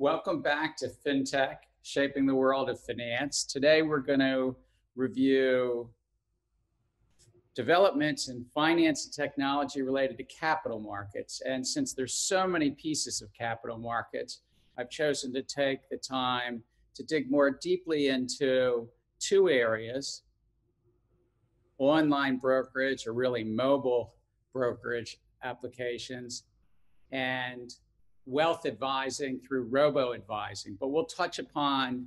Welcome back to FinTech, Shaping the World of Finance. Today we're going to review developments in finance and technology related to capital markets. And since there's so many pieces of capital markets, I've chosen to take the time to dig more deeply into two areas: online brokerage, or really mobile brokerage applications, and wealth advising through robo-advising. But we'll touch upon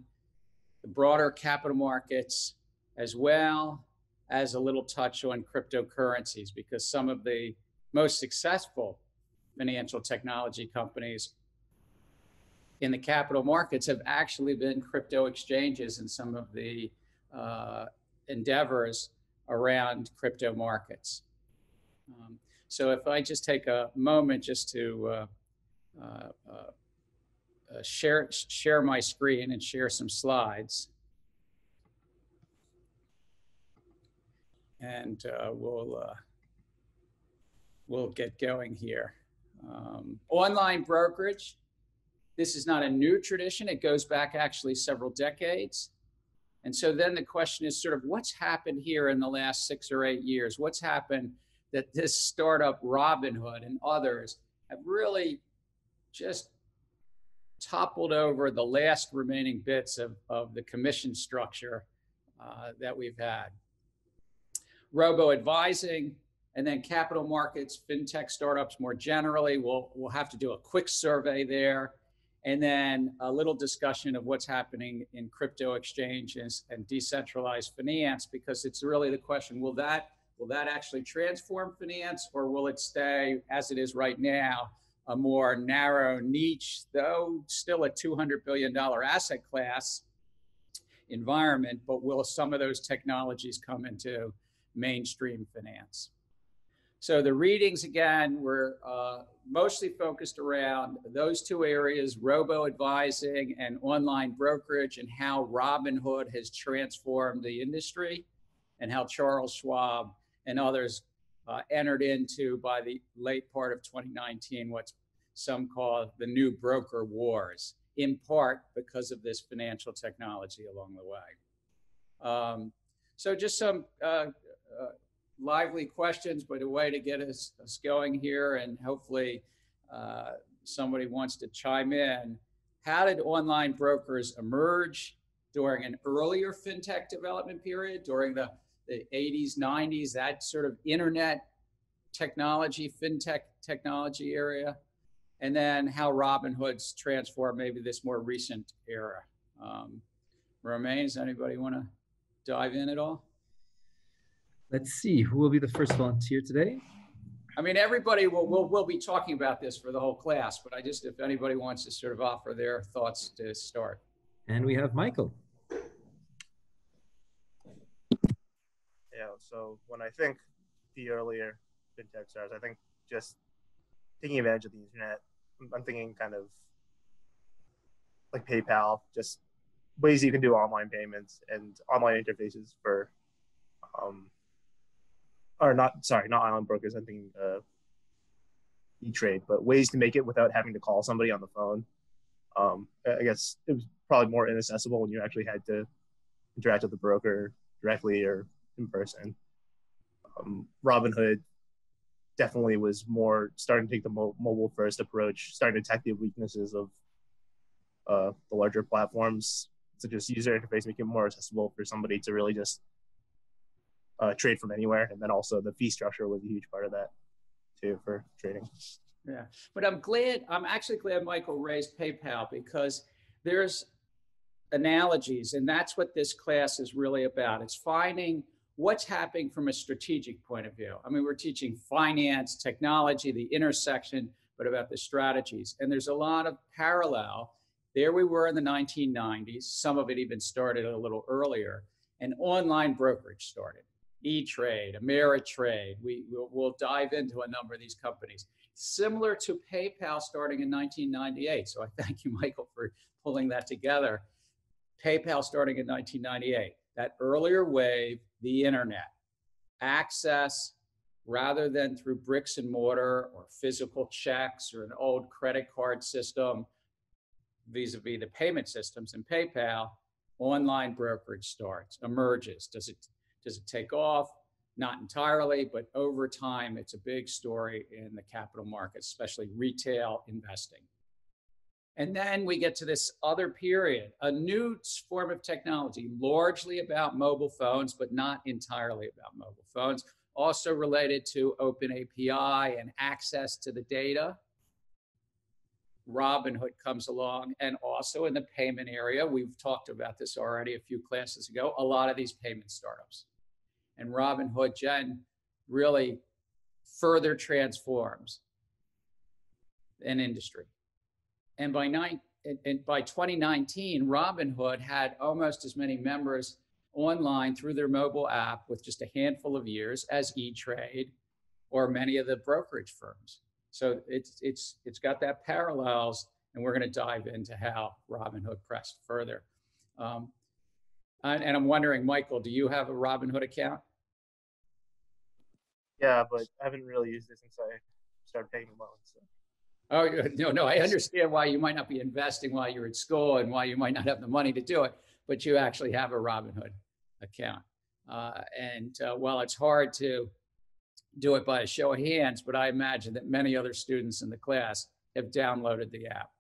the broader capital markets as well as a little touch on cryptocurrencies, because some of the most successful financial technology companies in the capital markets have actually been crypto exchanges and some of the endeavors around crypto markets. So if I just take a moment just to share my screen and share some slides, and we'll get going here. Online brokerage. This is not a new tradition. It goes back actually several decades. And so then the question is sort of what's happened here in the last 6 or 8 years? What's happened that this startup Robinhood and others have really just toppled over the last remaining bits of the commission structure that we've had? Robo-advising, and then capital markets, FinTech startups more generally. We'll have to do a quick survey there, and then a little discussion of what's happening in crypto exchanges and decentralized finance, because it's really the question, will that actually transform finance, or will it stay as it is right now, a more narrow niche, though still a $200 billion asset class environment, but will some of those technologies come into mainstream finance? So the readings, again, were mostly focused around those two areas, robo-advising and online brokerage, and how Robinhood has transformed the industry, and how Charles Schwab and others entered into, by the late part of 2019, what some call the new broker wars, in part because of this financial technology along the way. So just some lively questions, but a way to get us going here, and hopefully somebody wants to chime in. How did online brokers emerge during an earlier FinTech development period, during the 80s, 90s, that sort of internet technology, FinTech technology area, and then how Robinhood's transformed maybe this more recent era? Romain, does anybody want to dive in at all? Let's see, who will be the first volunteer today? I mean, everybody will be talking about this for the whole class, but if anybody wants to sort of offer their thoughts to start. And we have Michael. Yeah, so when I think the earlier FinTech stars, I think just taking advantage of the internet. I'm thinking kind of like PayPal, just ways you can do online payments and online interfaces for, not online brokers. I'm thinking E-Trade, but ways to make it without having to call somebody on the phone. I guess it was probably more inaccessible when you actually had to interact with the broker directly or in person. Robinhood definitely was more starting to take the mobile first approach, starting to attack the weaknesses of the larger platforms, such as user interface, make it more accessible for somebody to really just trade from anywhere. And then also the fee structure was a huge part of that too for trading. Yeah, but I'm actually glad Michael raised PayPal, because there's analogies, and that's what this class is really about. It's finding what's happening from a strategic point of view. I mean, we're teaching finance, technology, the intersection, but about the strategies. And there's a lot of parallel. There we were in the 1990s. Some of it even started a little earlier. And online brokerage started. E-Trade, Ameritrade. We'll dive into a number of these companies. Similar to PayPal starting in 1998. So I thank you, Michael, for pulling that together. PayPal starting in 1998. That earlier wave, the internet, access rather than through bricks and mortar or physical checks or an old credit card system, vis-a-vis the payment systems and PayPal, online brokerage starts, emerges. Does it take off? Not entirely, but over time, it's a big story in the capital markets, especially retail investing. And then we get to this other period, a new form of technology, largely about mobile phones, but not entirely about mobile phones, also related to open API and access to the data. Robinhood comes along, and also in the payment area, we've talked about this already a few classes ago, a lot of these payment startups. And Robinhood, Jen, really further transforms an industry. And by 2019, Robinhood had almost as many members online through their mobile app with just a handful of years as E-Trade or many of the brokerage firms. So it's got that parallels, and we're going to dive into how Robinhood pressed further. And I'm wondering, Michael, do you have a Robinhood account? Yeah, but I haven't really used it since I started paying the loans. So. Oh, no, I understand why you might not be investing while you're at school and why you might not have the money to do it, but you actually have a Robinhood account. While it's hard to do it by a show of hands, but I imagine that many other students in the class have downloaded the app.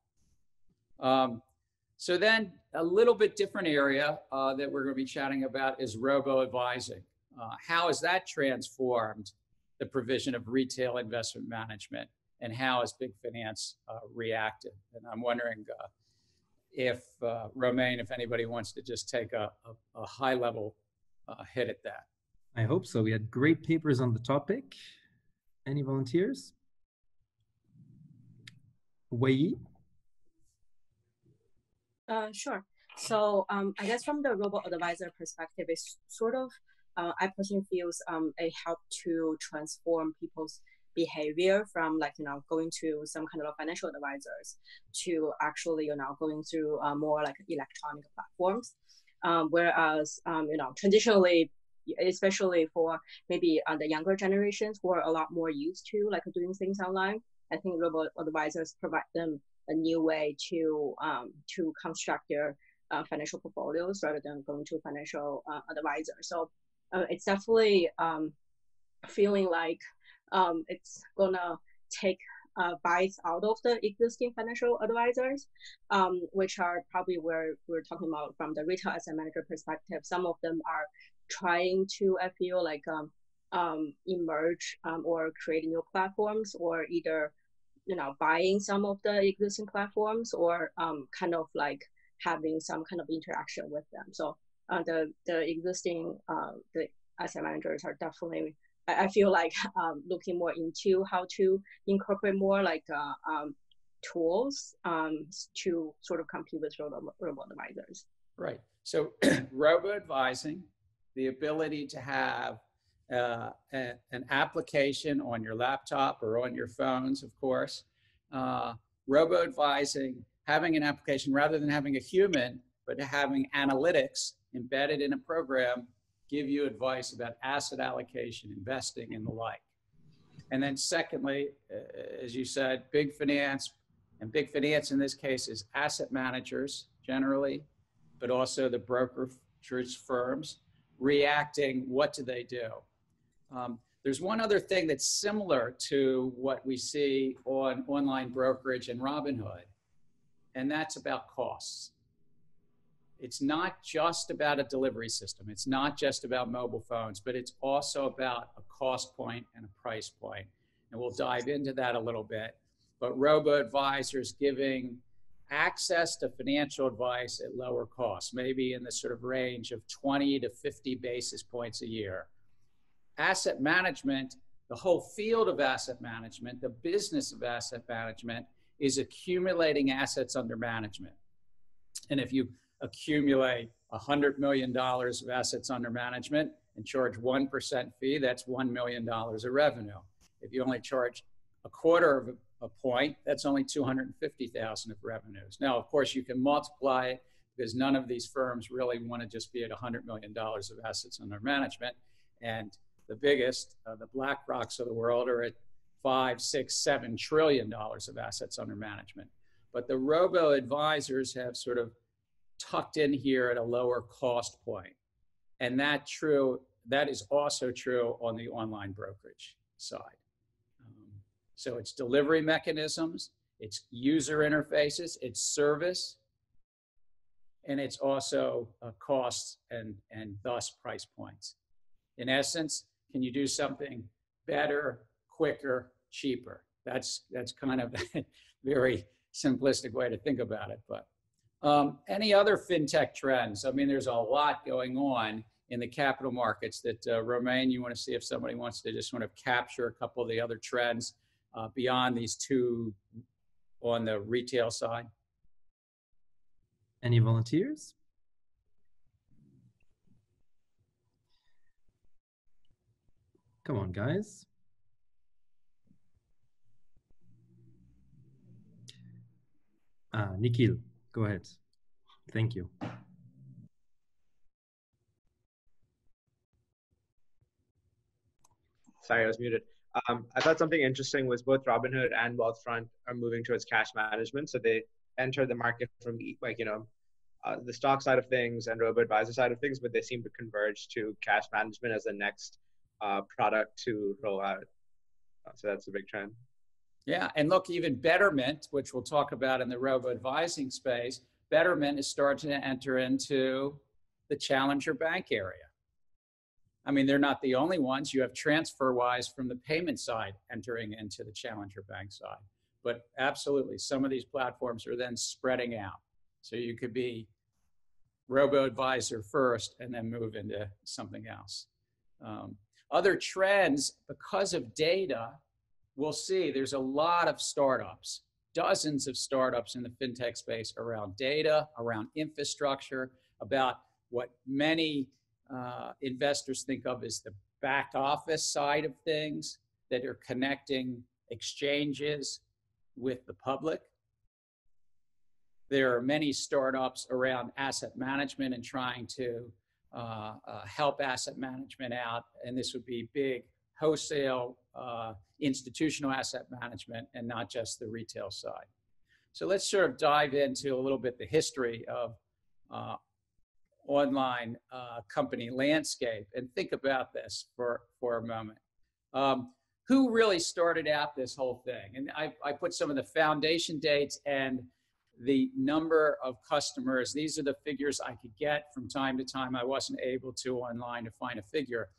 So then a little bit different area that we're going to be chatting about is robo-advising. How has that transformed the provision of retail investment management, and how has big finance reacted? And I'm wondering if Romain, if anybody wants to just take a high level hit at that. I hope so. We had great papers on the topic. Any volunteers? Wei? Sure. So I guess from the robo-advisor perspective, it's sort of, I personally feel it helped to transform people's behavior from going to some kind of financial advisors to actually, going through more like electronic platforms. Whereas, traditionally, especially for maybe the younger generations who are a lot more used to doing things online, I think robo-advisors provide them a new way to construct their financial portfolios rather than going to a financial advisor. So it's definitely feeling like it's gonna take bites out of the existing financial advisors, which are probably where we're talking about from the retail asset manager perspective. Some of them are trying to, I feel like, emerge or create new platforms, or either buying some of the existing platforms, or kind of like having some kind of interaction with them. So the existing the asset managers are definitely, I feel like, looking more into how to incorporate more tools to sort of compete with robo-advisors. Right. So robo-advising, the ability to have an application on your laptop or on your phones, of course. Robo-advising, having an application rather than having a human, but having analytics embedded in a program give you advice about asset allocation, investing, and the like. And then secondly, as you said, big finance, and big finance in this case is asset managers generally, but also the brokerage firms reacting. What do they do? There's one other thing that's similar to what we see on online brokerage and Robinhood, and that's about costs. It's not just about a delivery system. It's not just about mobile phones, but it's also about a cost point and a price point. And we'll dive into that a little bit. But robo-advisors giving access to financial advice at lower costs, maybe in the sort of range of 20 to 50 basis points a year. Asset management, the whole field of asset management, the business of asset management, is accumulating assets under management. And if you accumulate $100 million of assets under management and charge 1% fee, that's $1 million of revenue. If you only charge a quarter of a point, that's only $250,000 of revenues. Now, of course, you can multiply it because none of these firms really want to just be at $100 million of assets under management. And the biggest, the BlackRocks of the world, are at $5, $6, $7 trillion of assets under management. but the robo-advisors have sort of tucked in here at a lower cost point. And that is also true on the online brokerage side. So it's delivery mechanisms, it's user interfaces, it's service, and it's also costs and thus price points. In essence, can you do something better, quicker, cheaper? That's kind of a very simplistic way to think about it. But any other FinTech trends? I mean, there's a lot going on in the capital markets that, Romain, you want to see if somebody wants to just sort of capture a couple of the other trends beyond these two on the retail side? Any volunteers? Come on, guys. Nikhil, go ahead. Thank you. Sorry, I was muted. I thought something interesting was both Robinhood and Wealthfront are moving towards cash management. So they enter the market from the stock side of things and robo-advisor side of things, but they seem to converge to cash management as the next product to roll out. So that's a big trend. Yeah, and look, even Betterment, which we'll talk about in the robo-advising space, Betterment is starting to enter into the challenger bank area. I mean, they're not the only ones. You have TransferWise from the payment side entering into the challenger bank side. But absolutely, some of these platforms are then spreading out. So you could be robo-advisor first and then move into something else. Other trends, because of data, we'll see there's a lot of startups, dozens of startups in the FinTech space around data, around infrastructure, about what many investors think of as the back office side of things that are connecting exchanges with the public. There are many startups around asset management and trying to help asset management out. And this would be big wholesale institutional asset management and not just the retail side. So let's sort of dive into a little bit the history of online company landscape and think about this for a moment. Who really started out this whole thing? And I put some of the foundation dates and the number of customers. These are the figures I could get from time to time. I wasn't able to online to find a figure.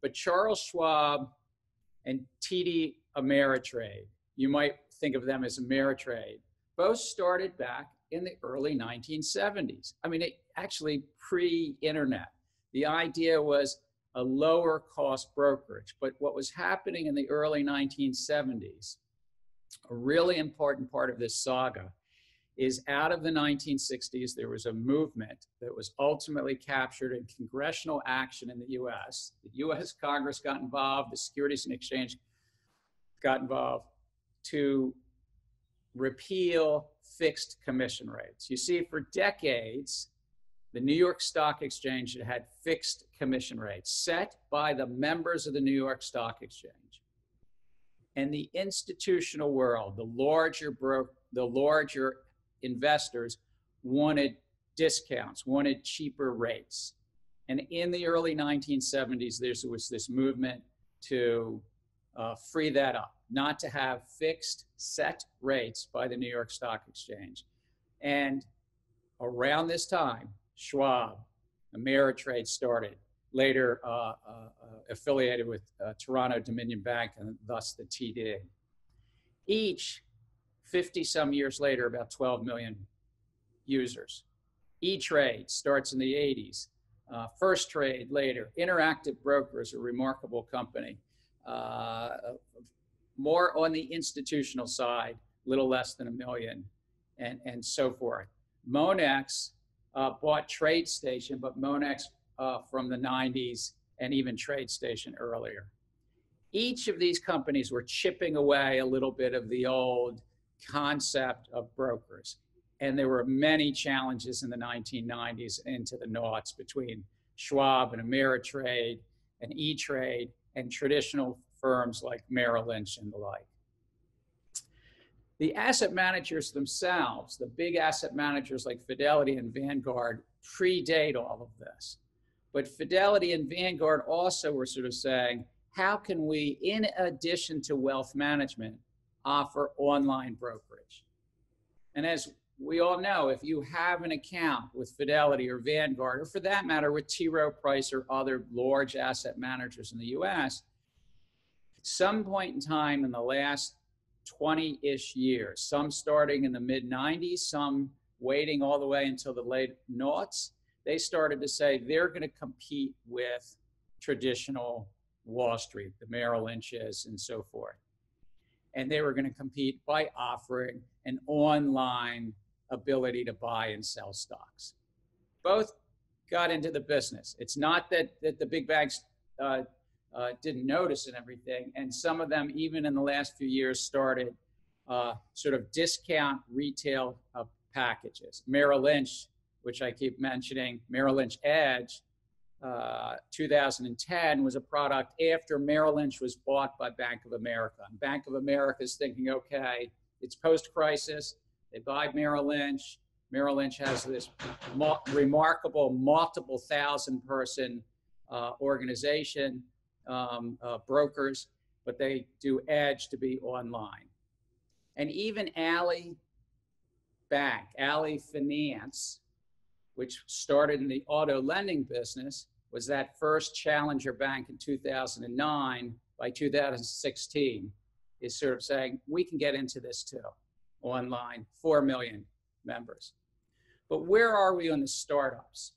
But Charles Schwab and TD Ameritrade, you might think of them as Ameritrade, both started back in the early 1970s. I mean, actually pre-internet. The idea was a lower cost brokerage. But what was happening in the early 1970s, a really important part of this saga, is out of the 1960s, there was a movement that was ultimately captured in congressional action in the US. The US Congress got involved, the Securities and Exchange got involved to repeal fixed commission rates. You see, for decades, the New York Stock Exchange had fixed commission rates set by the members of the New York Stock Exchange. And the institutional world, the larger investors wanted discounts, wanted cheaper rates. And in the early 1970s, there was this movement to free that up, not to have fixed set rates by the New York Stock Exchange. And around this time, Schwab, Ameritrade started, later affiliated with Toronto Dominion Bank and thus the TD. Each 50-some years later, about 12 million users. E-Trade starts in the 80s. First Trade later. Interactive Brokers, a remarkable company. More on the institutional side, little less than 1 million, and so forth. Monex bought TradeStation, but Monex from the 90s and even TradeStation earlier. Each of these companies were chipping away a little bit of the old concept of brokers. And there were many challenges in the 1990s into the noughts between Schwab and Ameritrade and E-Trade and traditional firms like Merrill Lynch and the like. The asset managers themselves, the big asset managers like Fidelity and Vanguard, predate all of this. But Fidelity and Vanguard also were sort of saying, how can we, in addition to wealth management, offer online brokerage? And as we all know, if you have an account with Fidelity or Vanguard, or for that matter, with T. Rowe Price or other large asset managers in the US, at some point in time in the last 20-ish years, some starting in the mid-90s, some waiting all the way until the late noughts, they started to say they're going to compete with traditional Wall Street, the Merrill Lynch's and so forth. And they were going to compete by offering an online ability to buy and sell stocks. Both got into the business. It's not that the big banks didn't notice and everything. And some of them, even in the last few years, started sort of discount retail packages. Merrill Lynch, which I keep mentioning, Merrill Lynch Edge, 2010 was a product after Merrill Lynch was bought by Bank of America. And Bank of America is thinking, okay, it's post-crisis. They buy Merrill Lynch. Merrill Lynch has this remarkable multiple thousand-person organization, brokers, but they do Edge to be online. And even Ally Bank, Ally Finance, which started in the auto lending business, was that first challenger bank in 2009. By 2016, is sort of saying, we can get into this too, online, 4 million members. But where are we on the startups?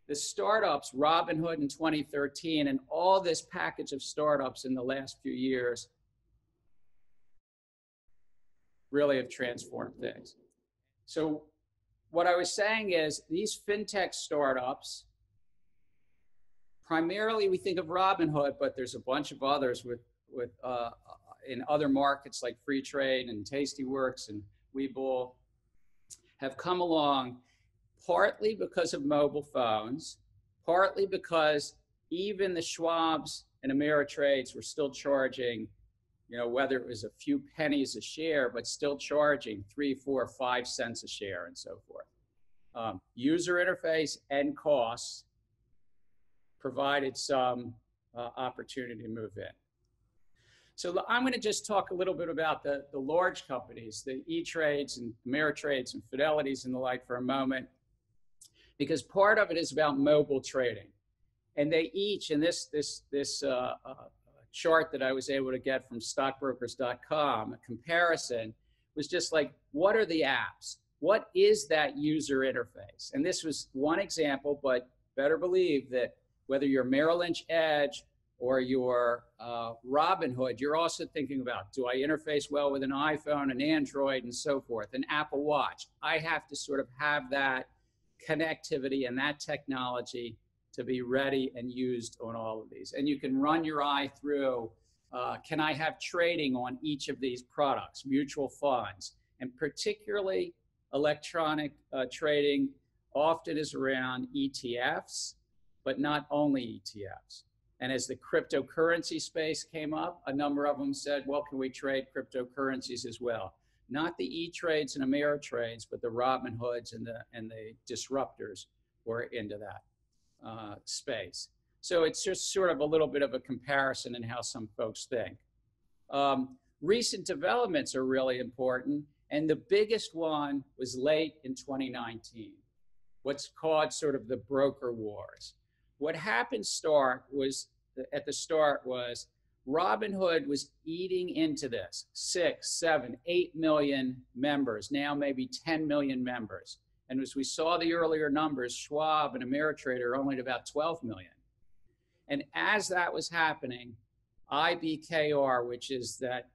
The startups, Robinhood in 2013, and all this package of startups in the last few years really have transformed things. So what I was saying is these FinTech startups, primarily we think of Robinhood, but there's a bunch of others in other markets like Free Trade and Tastyworks and Webull, have come along partly because of mobile phones, partly because even the Schwabs and Ameritrades were still charging, you know, whether it was a few pennies a share, but still charging 3, 4, 5 cents a share and so forth. User interface and costs provided some opportunity to move in. So I'm going to just talk a little bit about the large companies, the E-Trades and Ameritrades and Fidelities and the like for a moment, because part of it is about mobile trading. And they each, in this chart that I was able to get from stockbrokers.com, a comparison, was just like, what are the apps? What is that user interface? And this was one example, but better believe that whether you're Merrill Lynch Edge or your Robinhood, you're also thinking about, do I interface well with an iPhone, an Android, and so forth, an Apple Watch? I have to sort of have that connectivity and that technology to be ready and used on all of these. And you can run your eye through, can I have trading on each of these products, mutual funds, and particularly electronic trading often is around ETFs, but not only ETFs. And as the cryptocurrency space came up, a number of them said, well, can we trade cryptocurrencies as well? Not the E-Trades and Ameritrades, but the Robinhoods and the disruptors were into that space. So it's just sort of a little bit of a comparison in how some folks think. Recent developments are really important, and the biggest one was late in 2019, what's called sort of the broker wars. What happened at the start was Robinhood was eating into this, 6, 7, 8 million members, now maybe 10 million members. And as we saw the earlier numbers, Schwab and Ameritrade are only at about 12 million. And as that was happening, IBKR, which is that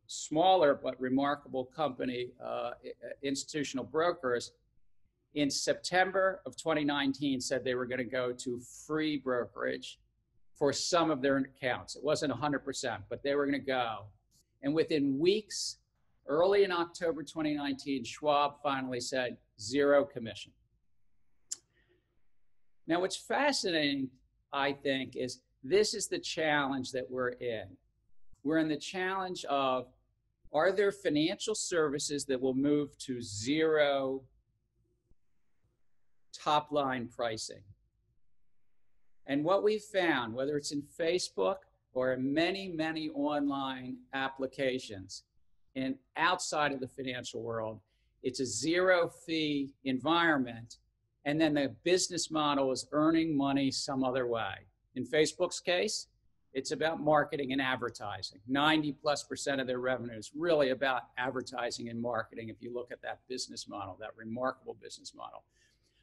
smaller but remarkable company, institutional brokers, in September of 2019 said they were going to go to free brokerage for some of their accounts. It wasn't 100%, but they were going to go. And within weeks, early in October 2019, Schwab finally said 0 commission. Now, what's fascinating, I think, is this is the challenge that we're in. We're in the challenge of Are there financial services that will move to zero top line pricing? And what we found, whether it's in Facebook or in many, many online applications and outside of the financial world, it's a zero fee environment. And then the business model is earning money some other way. In Facebook's case, it's about marketing and advertising. 90+% of their revenue is really about advertising and marketing if you look at that business model, that remarkable business model.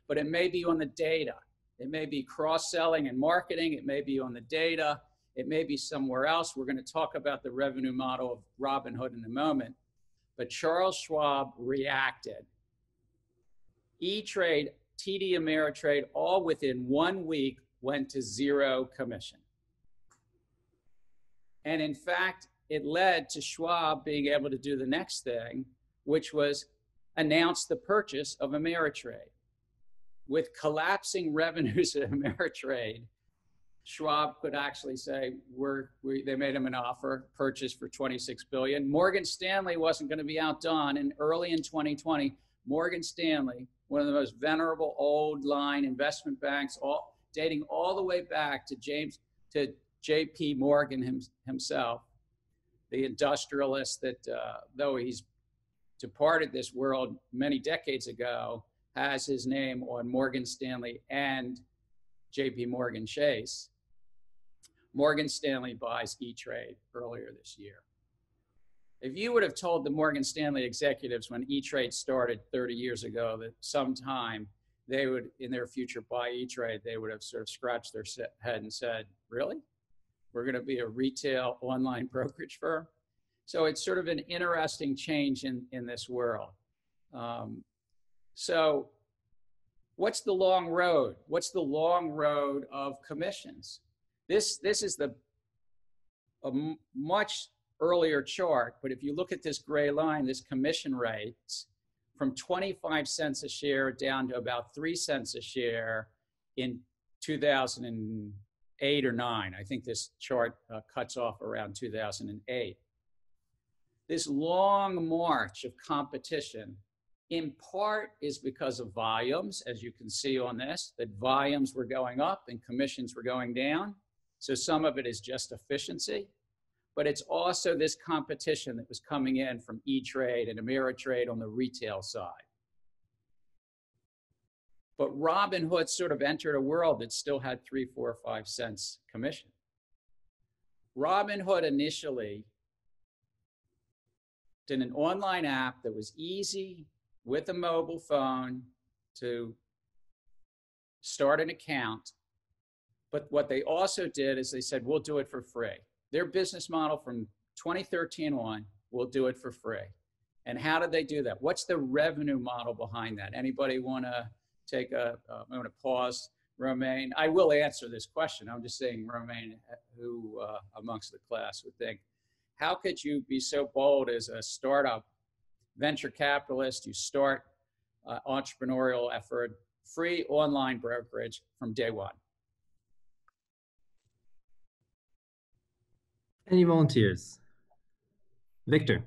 But it may be on the data. It may be cross-selling and marketing. It may be on the data. It may be somewhere else. We're going to talk about the revenue model of Robinhood in a moment. But Charles Schwab reacted. E-Trade, TD Ameritrade, all within 1 week went to zero commission. And in fact, it led to Schwab being able to do the next thing, which was announce the purchase of Ameritrade. With collapsing revenues at Ameritrade, Schwab could actually say, they made him an offer, purchase for $26 billion. Morgan Stanley wasn't going to be outdone. And early in 2020, Morgan Stanley, one of the most venerable old line investment banks, dating all the way back to J.P. Morgan himself, the industrialist that, though he's departed this world many decades ago, has his name on Morgan Stanley and J.P. Morgan Chase. Morgan Stanley buys E-Trade earlier this year. If you would have told the Morgan Stanley executives when E-Trade started 30 years ago that sometime they would, in their future, buy E-Trade, they would have sort of scratched their head and said, really? We're going to be a retail online brokerage firm? So it's sort of an interesting change in this world. So what's the long road? What's the long road of commissions? This is a much earlier chart, but if you look at this gray line, this commission rates from 25 cents a share down to about 3 cents a share in 2008 or 9. I think this chart cuts off around 2008. This long march of competition in part is because of volumes, as you can see on this, that volumes were going up and commissions were going down. So some of it is just efficiency, but it's also this competition that was coming in from E-Trade and Ameritrade on the retail side. But Robinhood sort of entered a world that still had 3, 4, 5 cents commission. Robinhood initially did an online app that was easy with a mobile phone to start an account. But what they also did is they said, we'll do it for free. Their business model from 2013 on, we'll do it for free. And how did they do that? What's the revenue model behind that? Anybody want to take I'm going to pause, Romaine. I will answer this question. I'm just saying, Romaine, who amongst the class would think, how could you be so bold as a startup venture capitalist? You start entrepreneurial effort, free online brokerage from day one. Any volunteers? Victor.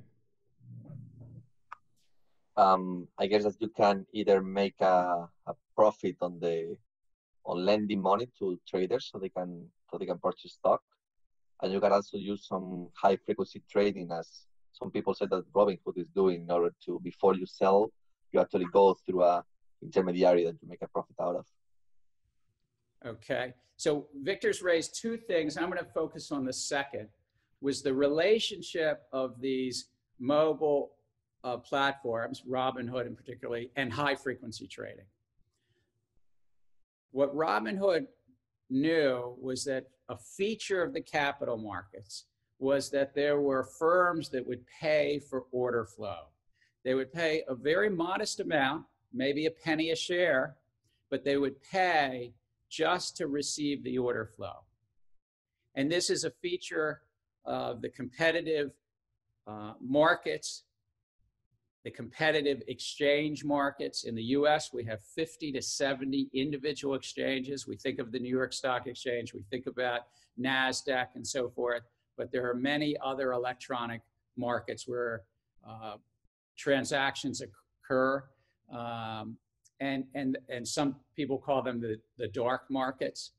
I guess that you can either make a profit on lending money to traders so they can purchase stock, and you can also use some high frequency trading, as some people say that Robinhood is doing, in order to, before you sell, you actually go through a intermediary that you make a profit out of. Okay, so Victor's raised two things. I'm going to focus on the second, was the relationship of these mobile platforms, Robinhood in particularly, and high frequency trading. What Robinhood knew was that a feature of the capital markets was that there were firms that would pay for order flow. They would pay a very modest amount, maybe a penny a share, but they would pay just to receive the order flow. And this is a feature of the competitive markets, the competitive exchange markets. In the US, we have 50 to 70 individual exchanges. We think of the New York Stock Exchange, we think about NASDAQ and so forth, but there are many other electronic markets where transactions occur, and some people call them the dark markets.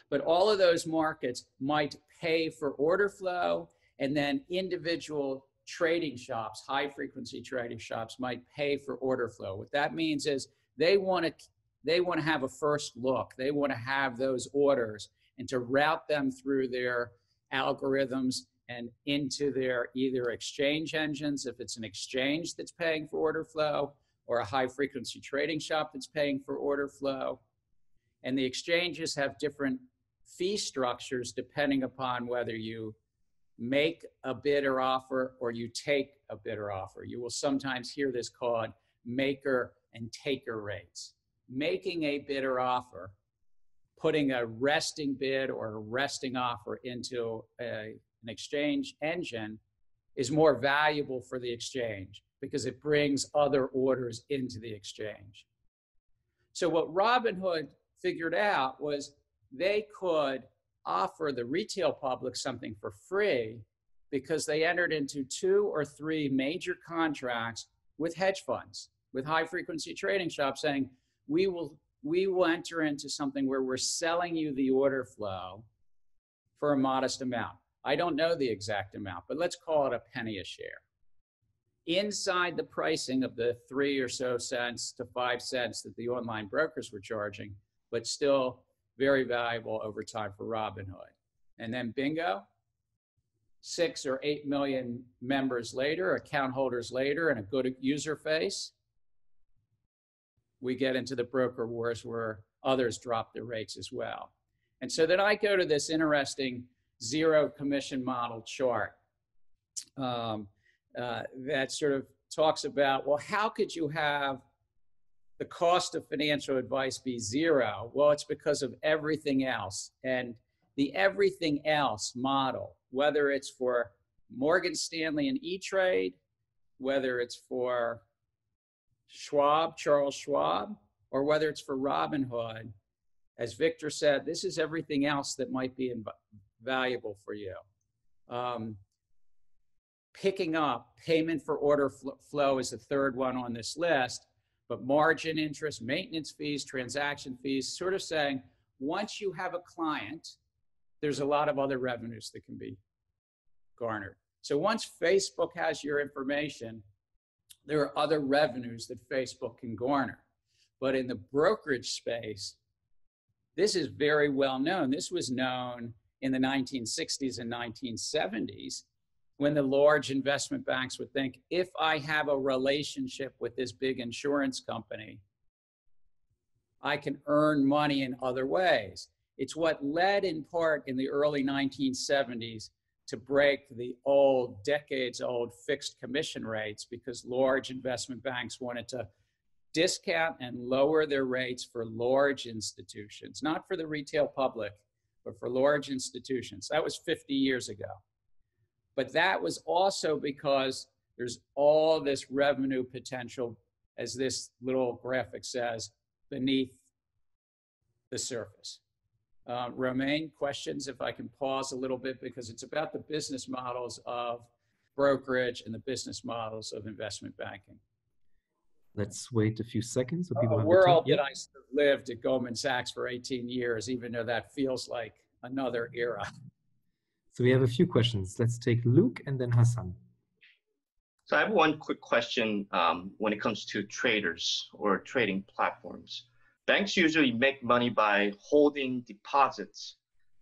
But all of those markets might pay for order flow, and then individual trading shops, high frequency trading shops, might pay for order flow. What that means is they want to have a first look. They want to have those orders and to route them through their algorithms and into their either exchange engines, if it's an exchange that's paying for order flow, or a high frequency trading shop that's paying for order flow. And the exchanges have different fee structures depending upon whether you make a bid or offer or you take a bid or offer. You will sometimes hear this called maker and taker rates. Making a bid or offer, putting a resting bid or a resting offer into an exchange engine, is more valuable for the exchange because it brings other orders into the exchange. So what Robinhood figured out was they could offer the retail public something for free because they entered into 2 or 3 major contracts with hedge funds, with high frequency trading shops, saying, we will enter into something where we're selling you the order flow for a modest amount. I don't know the exact amount, but let's call it a penny a share. Inside the pricing of the 3 or so cents to 5 cents that the online brokers were charging, but still very valuable over time for Robinhood. And then bingo, 6 or 8 million members later, account holders later, and a good user face, we get into the broker wars where others drop their rates as well. And so then I go to this interesting zero commission model chart that sort of talks about, well, how could you have the cost of financial advice be zero? Well, it's because of everything else. And the everything else model, whether it's for Morgan Stanley and E-Trade, whether it's for Charles Schwab, or whether it's for Robinhood, as Victor said, this is everything else that might be valuable for you. Picking up payment for order flow is the third one on this list, but margin interest, maintenance fees, transaction fees, sort of saying, once you have a client, there's a lot of other revenues that can be garnered. So once Facebook has your information, there are other revenues that Facebook can garner. But in the brokerage space, this is very well known. This was known in the 1960s and 1970s when the large investment banks would think, if I have a relationship with this big insurance company, I can earn money in other ways. It's what led in part in the early 1970s to break the old, decades-old fixed commission rates because large investment banks wanted to discount and lower their rates for large institutions, not for the retail public, but for large institutions. That was 50 years ago. But that was also because there's all this revenue potential, as this little graphic says, beneath the surface. Romain, questions, if I can pause a little bit, because it's about the business models of brokerage and the business models of investment banking. Let's wait a few seconds so people A have world the time. that I lived at Goldman Sachs for 18 years, even though that feels like another era. So we have a few questions. Let's take Luke and then Hassan. So I have one quick question when it comes to traders or trading platforms. Banks usually make money by holding deposits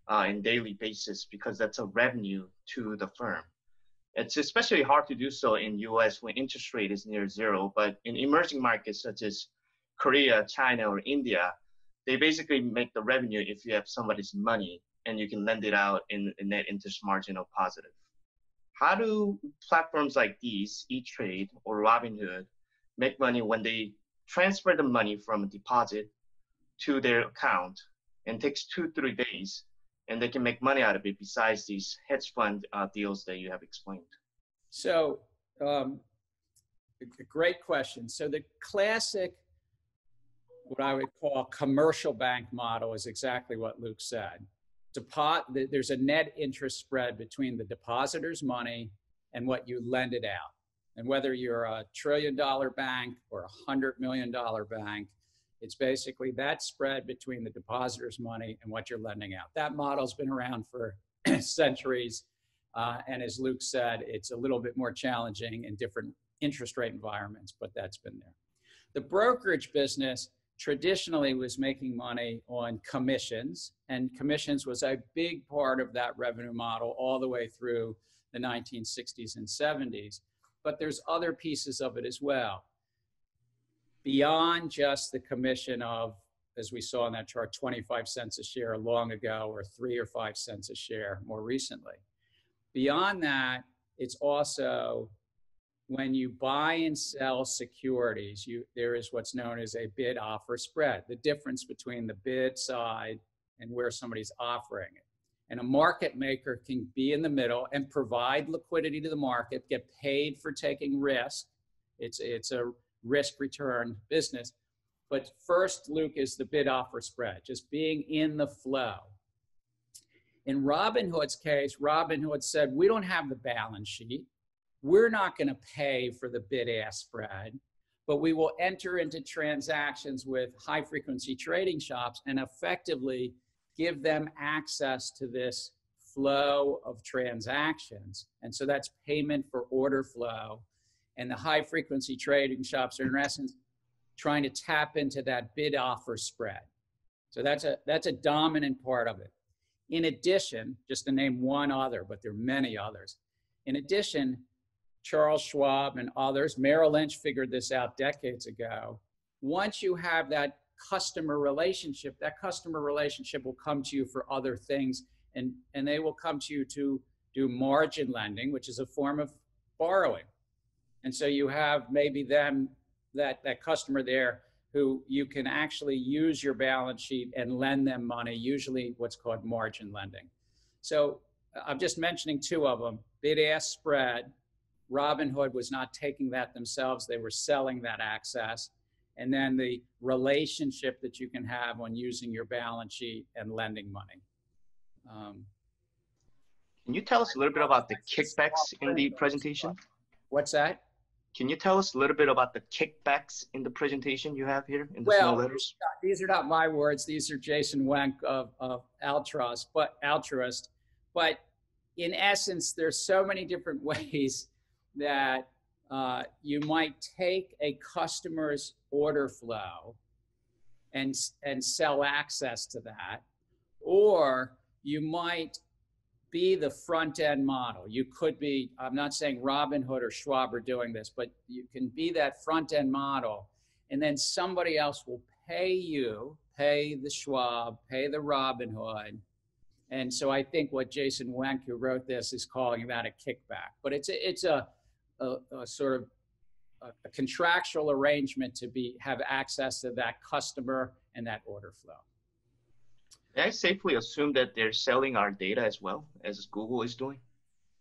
on a daily basis because that's a revenue to the firm. It's especially hard to do so in US when interest rate is near zero, but in emerging markets such as Korea, China, or India, they basically make the revenue if you have somebody's money and you can lend it out in a net interest margin of positive. How do platforms like these, E-Trade or Robinhood, make money when they transfer the money from a deposit to their account and takes 2-3 days, and they can make money out of it besides these hedge fund deals that you have explained? So, a great question. So the classic, what I would call commercial bank model is exactly what Luke said. There's a net interest spread between the depositor's money and what you lend it out. And whether you're a $1 trillion bank or a $100 million bank, it's basically that spread between the depositor's money and what you're lending out. That model's been around for centuries. And as Luke said, it's a little bit more challenging in different interest rate environments, but that's been there. The brokerage business traditionally was making money on commissions, and commissions was a big part of that revenue model all the way through the 1960s and 70s. But there's other pieces of it as well. Beyond just the commission of, as we saw in that chart, 25 cents a share long ago, or 3 or 5 cents a share more recently. Beyond that, it's also when you buy and sell securities, there is what's known as a bid-offer spread, the difference between the bid side and where somebody's offering it. And a market maker can be in the middle and provide liquidity to the market, get paid for taking risk. It's a risk-return business. But first, Luke, is the bid-offer spread, just being in the flow. In Robinhood's case, Robinhood said, we don't have the balance sheet. We're not going to pay for the bid-ask spread, but we will enter into transactions with high-frequency trading shops and effectively give them access to this flow of transactions. And so that's payment for order flow. And the high-frequency trading shops are, in essence, trying to tap into that bid-offer spread. So that's a dominant part of it. In addition, just to name one other, but there are many others. In addition, Charles Schwab and others, Merrill Lynch figured this out decades ago. Once you have that customer relationship will come to you for other things, and they will come to you to do margin lending, which is a form of borrowing. And so you have maybe that customer there who you can actually use your balance sheet and lend them money, usually what's called margin lending. So I'm just mentioning two of them, bid-ask spread. Robinhood was not taking that themselves, they were selling that access. And then the relationship that you can have on using your balance sheet and lending money. Can you tell us a little bit about the kickbacks in the presentation? What's that? Can you tell us a little bit about the kickbacks in the presentation you have here in the small letters? These are not my words. These are Jason Wenk of Altruist. But in essence, there's so many different ways that you might take a customer's order flow and sell access to that, or you might be the front end model. You could be, I'm not saying Robinhood or Schwab are doing this, but you can be that front end model, and then somebody else will pay you, pay the Schwab, pay the Robinhood. And so I think what Jason Wenk, who wrote this, is calling that a kickback. But it's a sort of a contractual arrangement to have access to that customer and that order flow. May I safely assume that they're selling our data as well, as Google is doing?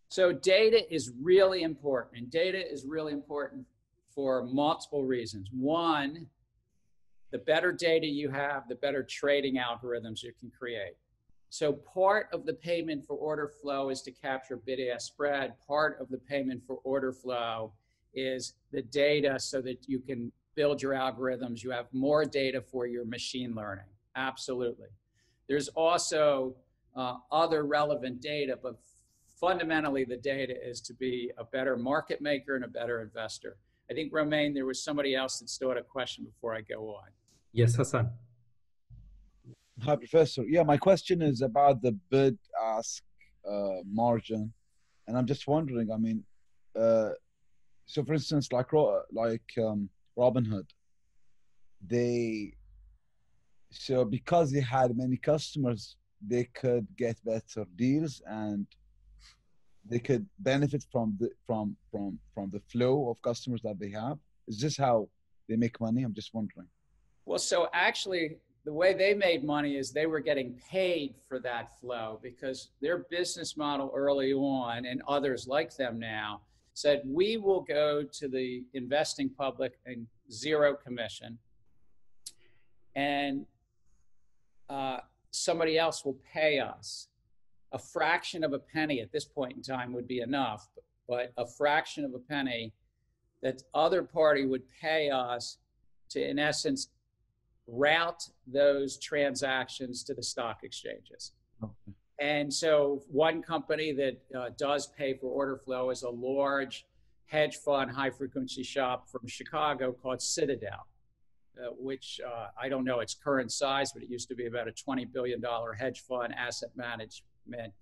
So data is really important, and data is really important for multiple reasons. One, the better data you have, the better trading algorithms you can create. So part of the payment for order flow is to capture bid-ask spread. Part of the payment for order flow is the data so that you can build your algorithms. You have more data for your machine learning. Absolutely. There's also other relevant data, but fundamentally the data is to be a better market maker and a better investor. I think, Romain, there was somebody else that still had a question before I go on. Yes, Hassan. Hi, Professor. Yeah, my question is about the bid-ask margin, and I'm just wondering. I mean, so for instance, like Robinhood, so because they had many customers, they could get better deals and they could benefit from the flow of customers that they have. Is this how they make money? I'm just wondering. Well, so actually, the way they made money is they were getting paid for that flow, because their business model early on, and others like them now, said, we will go to the investing public and zero commission, and somebody else will pay us. A fraction of a penny at this point in time would be enough, but a fraction of a penny, that other party would pay us to, in essence, route those transactions to the stock exchanges. Okay. And so one company that does pay for order flow is a large hedge fund high frequency shop from Chicago called Citadel, which I don't know its current size, but it used to be about a $20 billion hedge fund asset management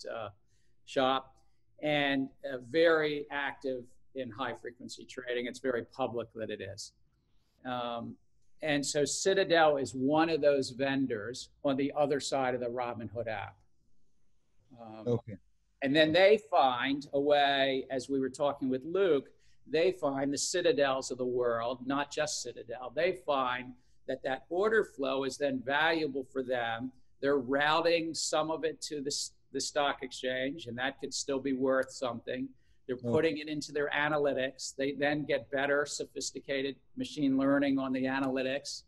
shop, and very active in high frequency trading. It's very public that it is. And so Citadel is one of those vendors on the other side of the Robinhood app. Okay. And then they find a way, as we were talking with Luke, they find the Citadels of the world, not just Citadel, they find that that order flow is then valuable for them. They're routing some of it to the stock exchange, and that could still be worth something. They're putting it into their analytics. They then get better, sophisticated machine learning on the analytics.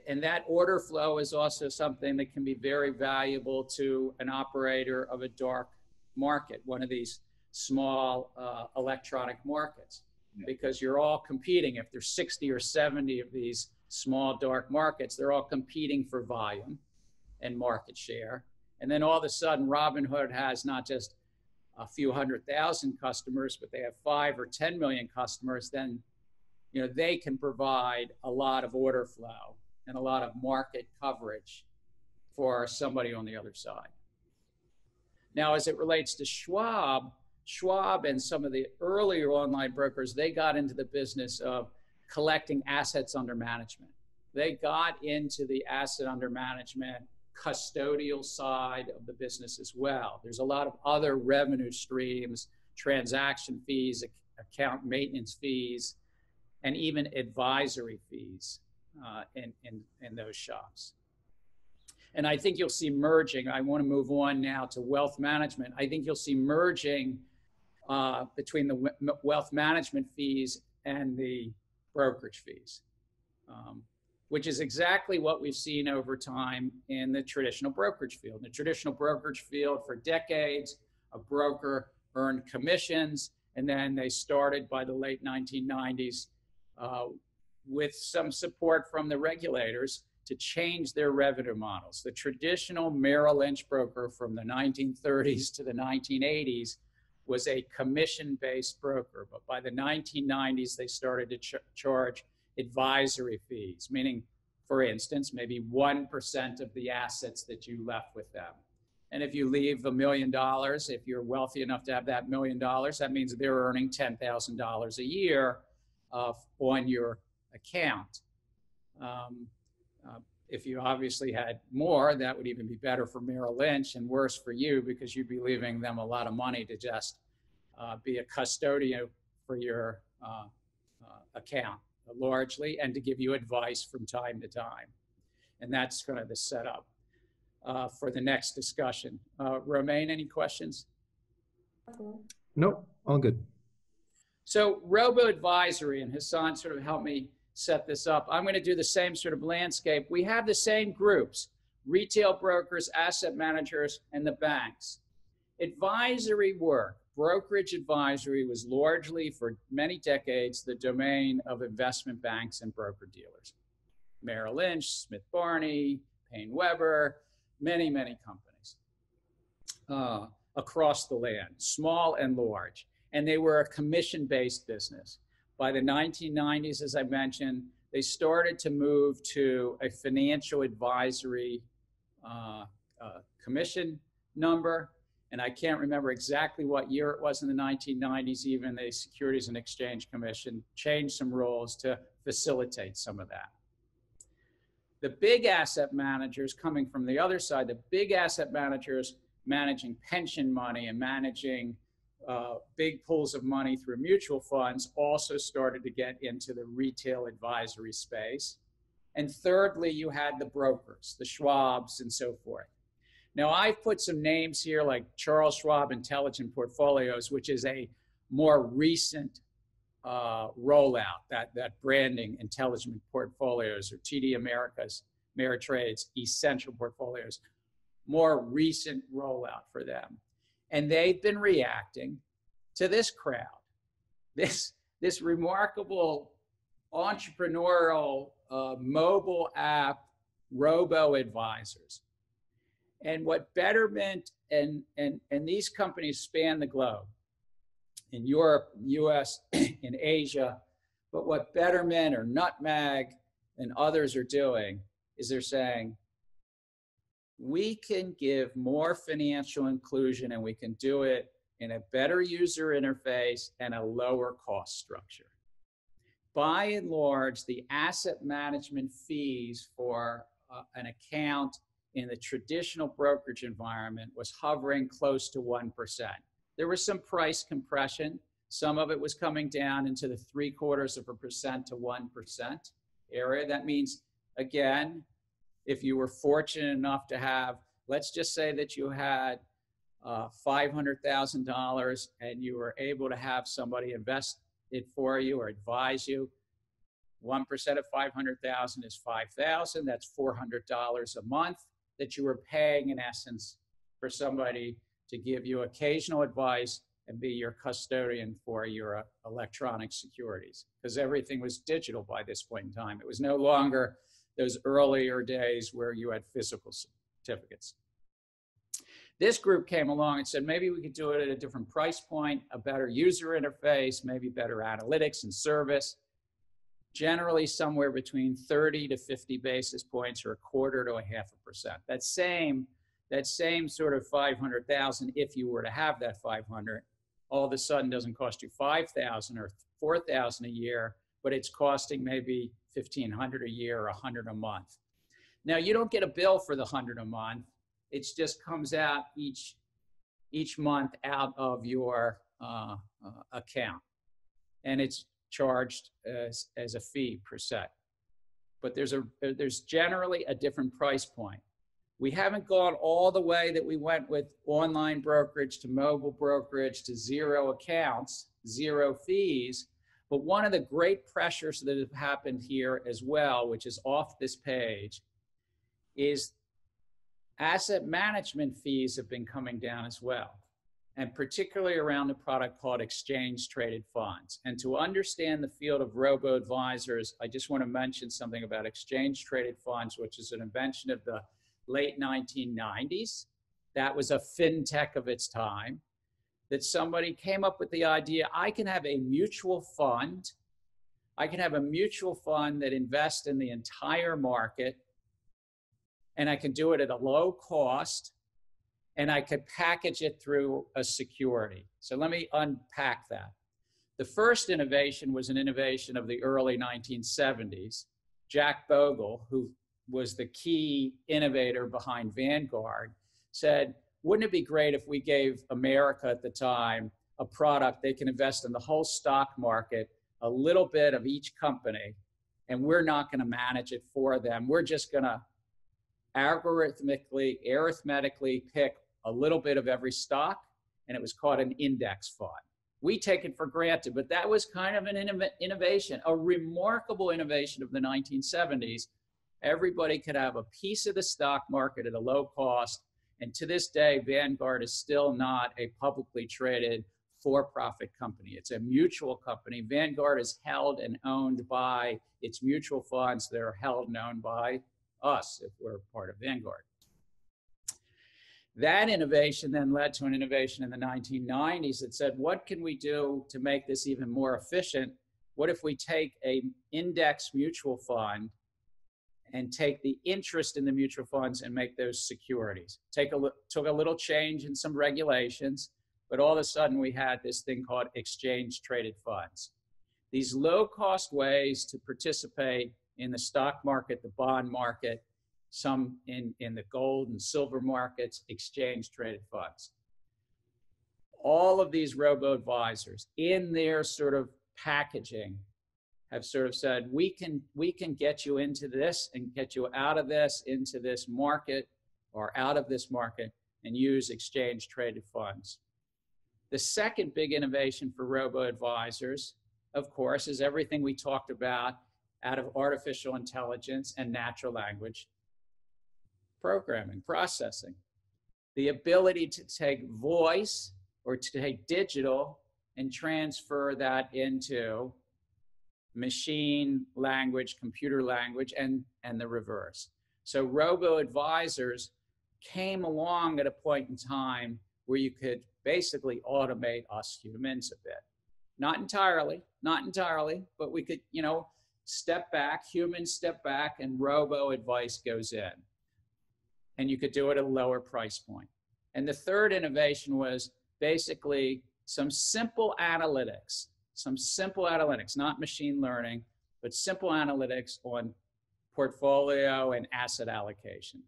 And that order flow is also something that can be very valuable to an operator of a dark market, one of these small electronic markets, because you're all competing. If there's 60 or 70 of these small dark markets, they're all competing for volume and market share. And then all of a sudden, Robinhood has not just a few 100,000 customers, but they have 5 or 10 million customers. Then, you know, they can provide a lot of order flow and a lot of market coverage for somebody on the other side. Now, as it relates to Schwab and some of the earlier online brokers, they got into the business of collecting assets under management. They got into the asset under management custodial side of the business as well. There's a lot of other revenue streams, transaction fees, account maintenance fees, and even advisory fees in those shops. And I think you'll see merging. I want to move on now to wealth management. I think you'll see merging between the wealth management fees and the brokerage fees, which is exactly what we've seen over time in the traditional brokerage field. In the traditional brokerage field, for decades, a broker earned commissions, and then they started by the late 1990s with some support from the regulators to change their revenue models. The traditional Merrill Lynch broker from the 1930s to the 1980s was a commission-based broker, but by the 1990s, they started to charge advisory fees, meaning, for instance, maybe 1% of the assets that you left with them. And if you leave $1 million, if you're wealthy enough to have that $1 million, that means they're earning $10,000 a year on your account. If you obviously had more, that would even be better for Merrill Lynch and worse for you, because you'd be leaving them a lot of money to just be a custodian for your account largely, and to give you advice from time to time. And that's kind of the setup for the next discussion. Romain, any questions? No, all good. So robo-advisory, and Hassan sort of helped me set this up. I'm going to do the same sort of landscape. We have the same groups: retail brokers, asset managers, and the banks. Advisory work, brokerage advisory, was largely for many decades the domain of investment banks and broker-dealers. Merrill Lynch, Smith Barney, Payne Weber, many, many companies across the land, small and large. And they were a commission-based business. By the 1990s, as I mentioned, they started to move to a financial advisory commission number. And I can't remember exactly what year it was in the 1990s. Even the Securities and Exchange Commission changed some rules to facilitate some of that. The big asset managers, coming from the other side, the big asset managers managing pension money and managing big pools of money through mutual funds, also started to get into the retail advisory space. And thirdly, you had the brokers, the Schwabs and so forth. Now, I've put some names here like Charles Schwab Intelligent Portfolios, which is a more recent rollout, that branding, Intelligent Portfolios, or TD America's, Ameritrade's Essential Portfolios, more recent rollout for them. And they've been reacting to this crowd, this remarkable entrepreneurial mobile app robo-advisors. And what Betterment and these companies span the globe, in Europe, US, in Asia, but what Betterment or Nutmeg and others are doing is they're saying, we can give more financial inclusion and we can do it in a better user interface and a lower cost structure. By and large, the asset management fees for an account in the traditional brokerage environment was hovering close to 1%. There was some price compression. Some of it was coming down into the 0.75% to 1% area. That means, again, if you were fortunate enough to have, let's just say that you had $500,000 and you were able to have somebody invest it for you or advise you, 1% of 500,000 is 5,000. That's $400 a month that you were paying, in essence, for somebody to give you occasional advice and be your custodian for your electronic securities, because everything was digital by this point in time. It was no longer those earlier days where you had physical certificates. This group came along and said, maybe we could do it at a different price point, a better user interface, maybe better analytics and service, generally somewhere between 30 to 50 basis points or 1/4 to 0.5%. That same sort of 500,000, if you were to have that 500, all of a sudden doesn't cost you 5,000 or 4,000 a year, but it's costing maybe 1,500 a year or 100 a month. Now, you don't get a bill for the 100 a month. It just comes out each month out of your account, and it's charged as a fee per set. But there's generally a different price point. We haven't gone all the way that we went with online brokerage to mobile brokerage to zero accounts, zero fees. But one of the great pressures that have happened here as well, which is off this page, is asset management fees have been coming down as well, and particularly around a product called exchange traded funds. And to understand the field of robo-advisors, I just want to mention something about exchange traded funds, which is an invention of the late 1990s. That was a FinTech of its time, that somebody came up with the idea, I can have a mutual fund. I can have a mutual fund that invests in the entire market, and I can do it at a low cost, and I could package it through a security. So let me unpack that. The first innovation was an innovation of the early 1970s. Jack Bogle, who was the key innovator behind Vanguard, said, wouldn't it be great if we gave America at the time a product they can invest in the whole stock market, a little bit of each company, and we're not going to manage it for them. We're just going to arithmetically pick a little bit of every stock, and it was called an index fund. We take it for granted, but that was kind of an innovation, a remarkable innovation of the 1970s. Everybody could have a piece of the stock market at a low cost, and to this day, Vanguard is still not a publicly traded for-profit company. It's a mutual company. Vanguard is held and owned by its mutual funds that are held and owned by us, if we're part of Vanguard. That innovation then led to an innovation in the 1990s that said, what can we do to make this even more efficient? What if we take an index mutual fund and take the interest in the mutual funds and make those securities? Took a little change in some regulations, but all of a sudden we had this thing called exchange traded funds. These low cost ways to participate in the stock market, the bond market, some in the gold and silver markets, exchange traded funds. All of these robo-advisors in their sort of packaging have sort of said, we can get you into this and get you out of this, into this market or out of this market, and use exchange traded funds. The second big innovation for robo-advisors, of course, is everything we talked about out of artificial intelligence and natural language programming, processing. the ability to take voice or to take digital and transfer that into machine language, computer language, and the reverse. So robo-advisors came along at a point in time where you could basically automate us humans a bit. Not entirely, but we could, step back, humans step back, and robo-advice goes in. And you could do it at a lower price point. And the third innovation was basically some simple analytics, not machine learning, but simple analytics on portfolio and asset allocation.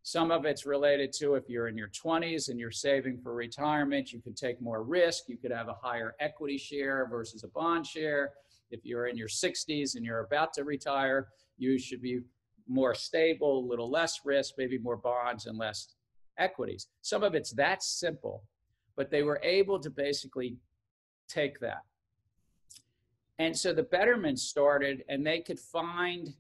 Some of it's related to if you're in your 20s and you're saving for retirement, you could take more risk. You could have a higher equity share versus a bond share. If you're in your 60s and you're about to retire, you should be more stable, a little less risk, maybe more bonds and less equities. Some of it's that simple, but they were able to basically take that. And so the betterment started, and they could find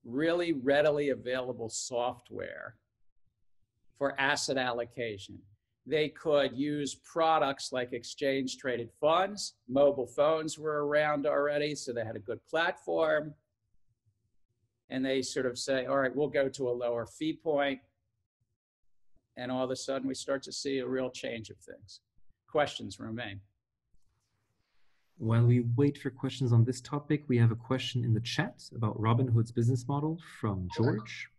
really readily available software for asset allocation. They could use products like exchange traded funds. Mobile phones were around already, so they had a good platform. And they sort of say, all right, we'll go to a lower fee point. And all of a sudden, we start to see a real change of things. Questions remain. While we wait for questions on this topic, we have a question in the chat about Robinhood's business model from George.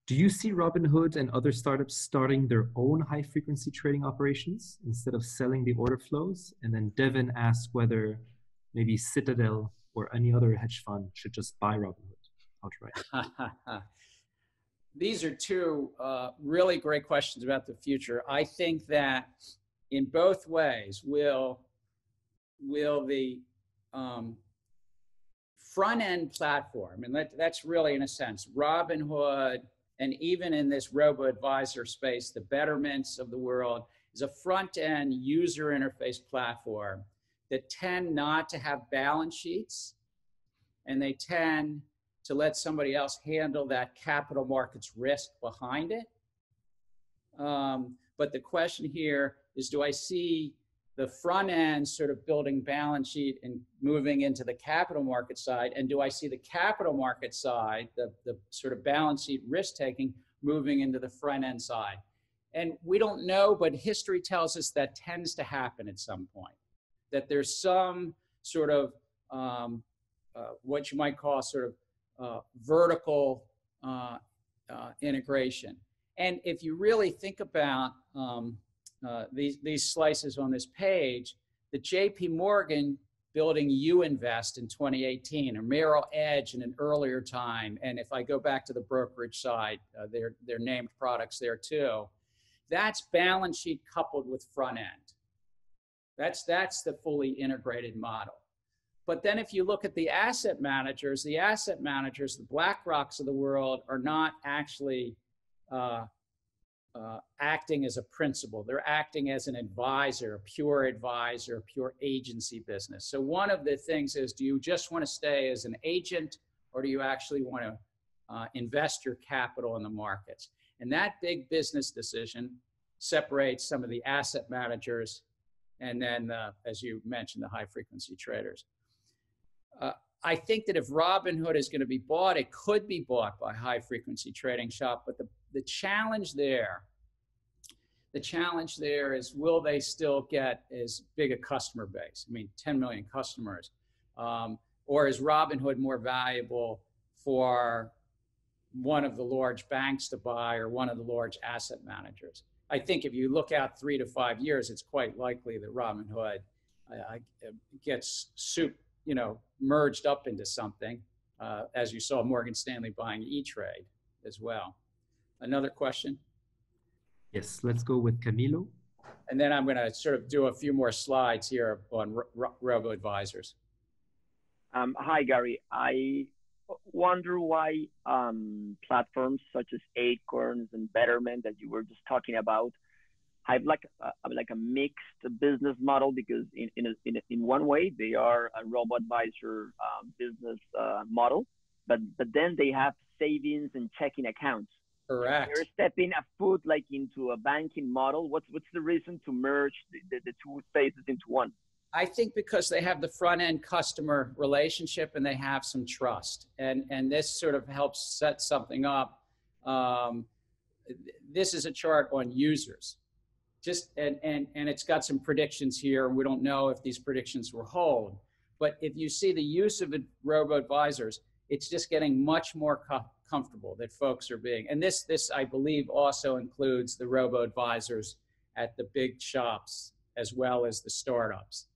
Do you see Robinhood and other startups starting their own high-frequency trading operations instead of selling the order flows? And then Devin asked whether maybe Citadel or any other hedge fund should just buy Robinhood outright. These are two really great questions about the future. I think that in both ways, will the front-end platform, and that's really, in a sense, Robinhood, and even in this robo-advisor space, the Betterments of the world, is a front-end user interface platform that tend not to have balance sheets, and they tend to let somebody else handle that capital markets risk behind it. But the question here is, do I see the front end sort of building balance sheet and moving into the capital market side? And do I see the capital market side, the sort of balance sheet risk taking, moving into the front end side? And we don't know, but history tells us that tends to happen at some point, that there's some sort of what you might call sort of vertical integration. And if you really think about these slices on this page, the JP Morgan building U-Invest in 2018, or Merrill Edge in an earlier time, and if I go back to the brokerage side, they're named products there too. That's balance sheet coupled with front end. That's the fully integrated model. But then if you look at the asset managers, the BlackRocks of the world are not actually acting as a principal. They're acting as an advisor, a pure agency business. So one of the things is, do you just want to stay as an agent, or do you actually want to invest your capital in the markets? And that big business decision separates some of the asset managers and then, as you mentioned, the high-frequency traders. I think that if Robinhood is going to be bought, it could be bought by a high-frequency trading shop. But the challenge there is, will they still get as big a customer base? I mean, 10 million customers. Or is Robinhood more valuable for one of the large banks to buy or one of the large asset managers? I think if you look out 3 to 5 years, it's quite likely that Robinhood gets merged up into something, as you saw Morgan Stanley buying E-Trade as well. Another question? Yes, let's go with Camilo. And then I'm going to sort of do a few more slides here on robo-advisors. Hi, Gary. I wonder why platforms such as Acorns and Betterment that you were just talking about have like a mixed business model, because in one way they are a robo-advisor business model, but then they have savings and checking accounts. Correct. They're stepping a foot like into a banking model. What's the reason to merge the two spaces into one? I think because they have the front end customer relationship and they have some trust, and this sort of helps set something up. This is a chart on users, and it's got some predictions here. We don't know if these predictions will hold, but if you see the use of robo-advisors, it's just getting much more comfortable that folks are being, and this I believe also includes the robo-advisors at the big shops as well as the startups.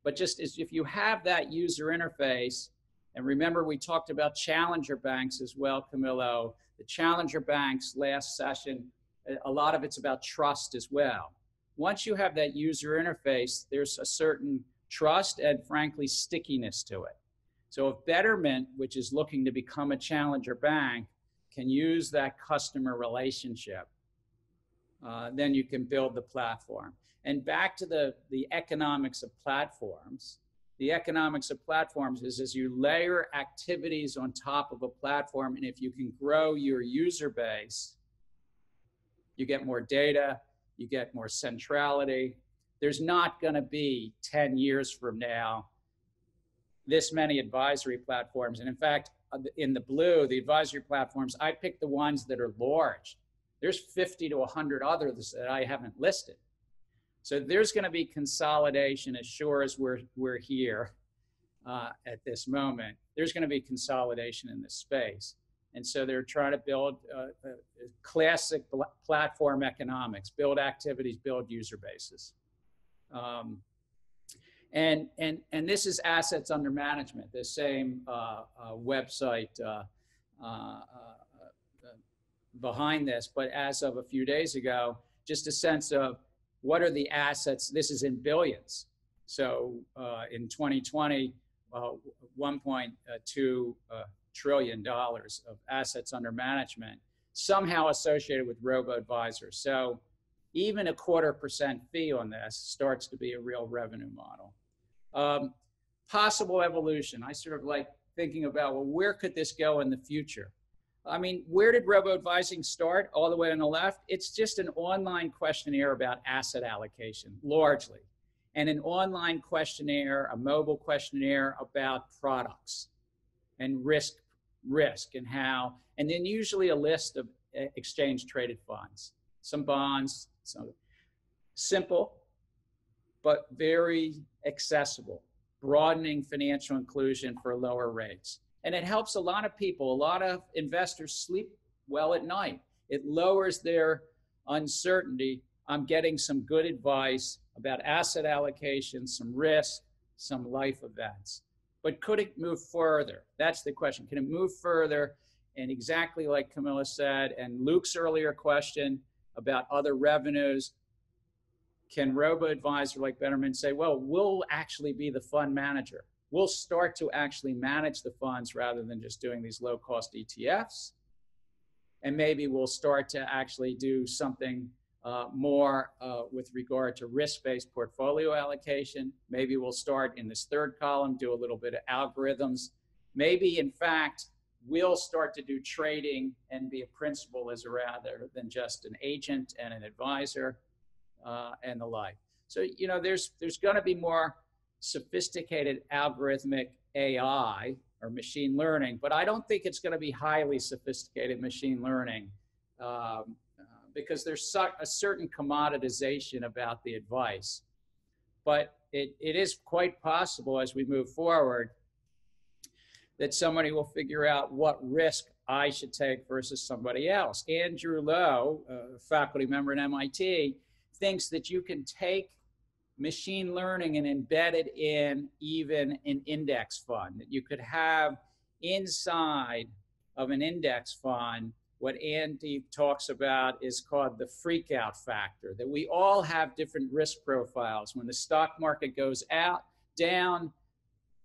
But just as if you have that user interface, and remember we talked about challenger banks as well, Camilo, the challenger banks last session, a lot of it's about trust as well. Once you have that user interface, there's a certain trust and frankly stickiness to it. So if Betterment, which is looking to become a challenger bank, can use that customer relationship, then you can build the platform. And back to the economics of platforms, the economics of platforms is as you layer activities on top of a platform, and if you can grow your user base, you get more data, you get more centrality. There's not going to be 10 years from now this many advisory platforms. And in fact, in the blue, the advisory platforms, I picked the ones that are large. There's 50 to 100 others that I haven't listed. So there's going to be consolidation as sure as we're here at this moment. There's going to be consolidation in this space. And so they're trying to build classic platform economics, build activities, build user bases. And this is assets under management, the same website behind this. But as of a few days ago, just a sense of what are the assets? This is in billions. So in 2020, $1.2 trillion of assets under management, somehow associated with robo-advisors. So even a 0.25% fee on this starts to be a real revenue model. Possible evolution. I sort of like thinking about, well, where could this go in the future? I mean, where did robo-advising start? All the way on the left, it's just an online questionnaire about asset allocation, largely. And an online questionnaire, a mobile questionnaire about products and risk and how, and then usually a list of exchange traded funds, some bonds, some simple, but very accessible, broadening financial inclusion for lower rates. And it helps a lot of people, a lot of investors sleep well at night. It lowers their uncertainty. I'm getting some good advice about asset allocation, some risk, some life events. But could it move further? That's the question. Can it move further? And exactly like Camilla said, and Luke's earlier question about other revenues, can robo-advisor like Betterment say, well, we'll actually be the fund manager. We'll start to actually manage the funds rather than just doing these low-cost ETFs. And maybe we'll start to actually do something more with regard to risk-based portfolio allocation. Maybe we'll start in this third column, do a little bit of algorithms. Maybe, in fact, we'll start to do trading and be a principal as rather than just an agent and an advisor and the like. So, you know, there's going to be more sophisticated algorithmic AI or machine learning, but I don't think it's going to be highly sophisticated machine learning because there's a certain commoditization about the advice. But it is quite possible as we move forward that somebody will figure out what risk I should take versus somebody else. Andrew Lowe, a faculty member at MIT, thinks that you can take machine learning and embed it in even an index fund, that you could have inside of an index fund what Andy talks about is called the freak out factor, that we all have different risk profiles. When the stock market goes down,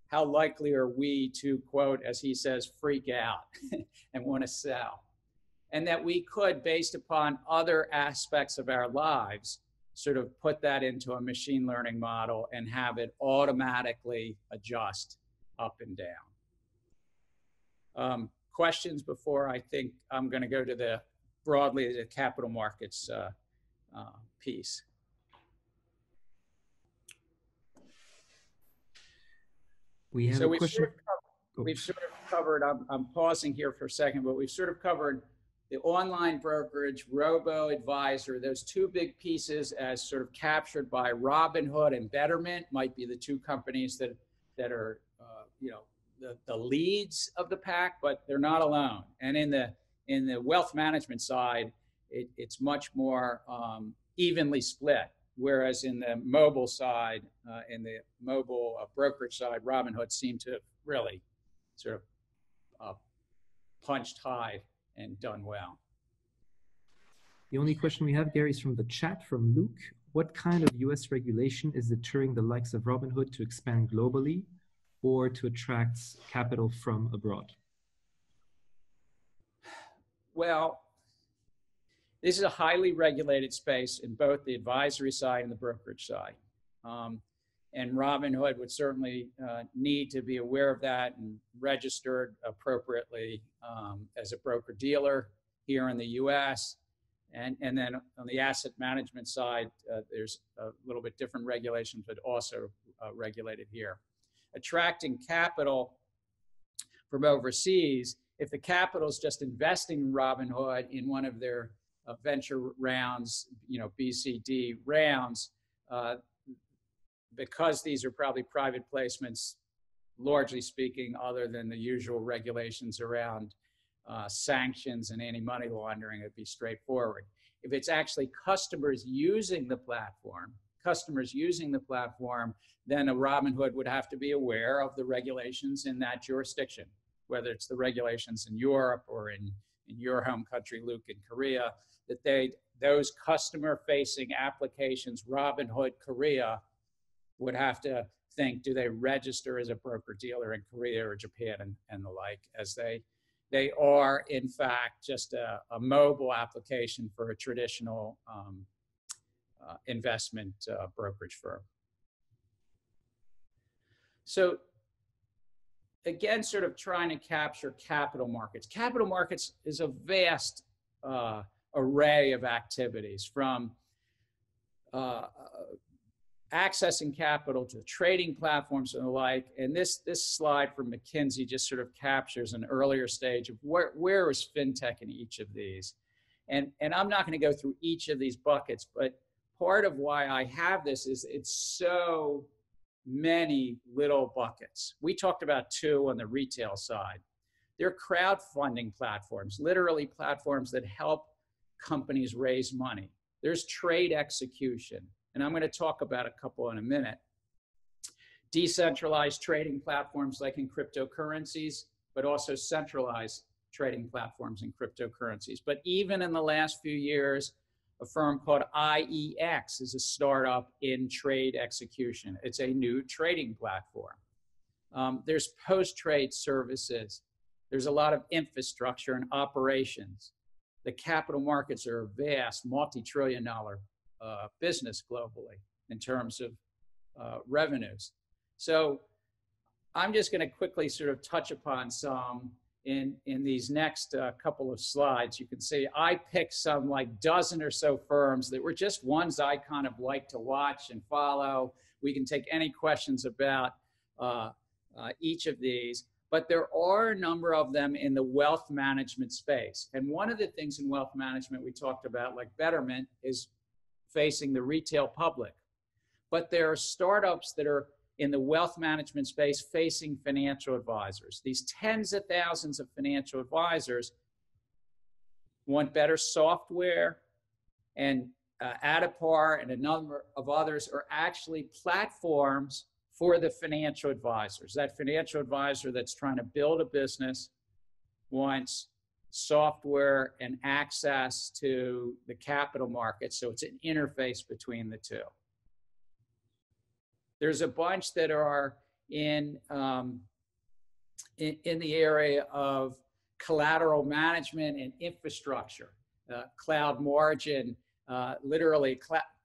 how likely are we to, quote, as he says, freak out and want to sell? And that we could, based upon other aspects of our lives, sort of put that into a machine learning model and have it automatically adjust up and down. Questions before I think I'm going to go to the broadly the capital markets piece. We have a question. We've sort of covered, I'm pausing here for a second, but we've sort of covered the online brokerage, robo-advisor, those two big pieces as sort of captured by Robinhood and Betterment might be the two companies that are, the leads of the pack, but they're not alone. And in the wealth management side, it's much more evenly split. Whereas in the mobile side, in the mobile brokerage side, Robinhood seemed to really sort of punched high and done well. The only question we have, Gary, is from the chat from Luke. What kind of US regulation is deterring the likes of Robinhood to expand globally or to attract capital from abroad? Well, this is a highly regulated space in both the advisory side and the brokerage side. And Robinhood would certainly need to be aware of that and registered appropriately as a broker-dealer here in the US. And then on the asset management side, there's a little bit different regulations, but also regulated here. Attracting capital from overseas, if the capital is just investing in Robinhood in one of their venture rounds, BCD rounds, because these are probably private placements, largely speaking, other than the usual regulations around sanctions and anti-money laundering, it'd be straightforward. If it's actually customers using the platform, then a Robinhood would have to be aware of the regulations in that jurisdiction, whether it's the regulations in Europe or in your home country, Luke, in Korea, that those customer-facing applications, Robinhood Korea, would have to think, do they register as a broker-dealer in Korea or Japan and the like, as they are, in fact, just a mobile application for a traditional investment brokerage firm. So again, sort of trying to capture capital markets. Capital markets is a vast array of activities, from accessing capital to trading platforms and the like. And this slide from McKinsey just sort of captures an earlier stage of where is FinTech in each of these. And I'm not going to go through each of these buckets, but part of why I have this is it's so many little buckets. We talked about two on the retail side. They're crowdfunding platforms, literally platforms that help companies raise money. There's trade execution, and I'm going to talk about a couple in a minute. Decentralized trading platforms like in cryptocurrencies, but also centralized trading platforms in cryptocurrencies. But even in the last few years, a firm called IEX is a startup in trade execution. It's a new trading platform. There's post-trade services. There's a lot of infrastructure and operations. The capital markets are a vast, multi-trillion-dollar business globally in terms of revenues. So I'm just going to quickly sort of touch upon some in these next couple of slides. You can see I picked some like dozen or so firms that were just ones I kind of like to watch and follow. We can take any questions about each of these, but there are a number of them in the wealth management space. And one of the things in wealth management we talked about, like Betterment, is facing the retail public. But there are startups that are in the wealth management space facing financial advisors. These tens of thousands of financial advisors want better software, and Adipar and a number of others are actually platforms for the financial advisors. That financial advisor that's trying to build a business wants software and access to the capital market, so it's an interface between the two. There's a bunch that are in the area of collateral management and infrastructure. Cloud margin, literally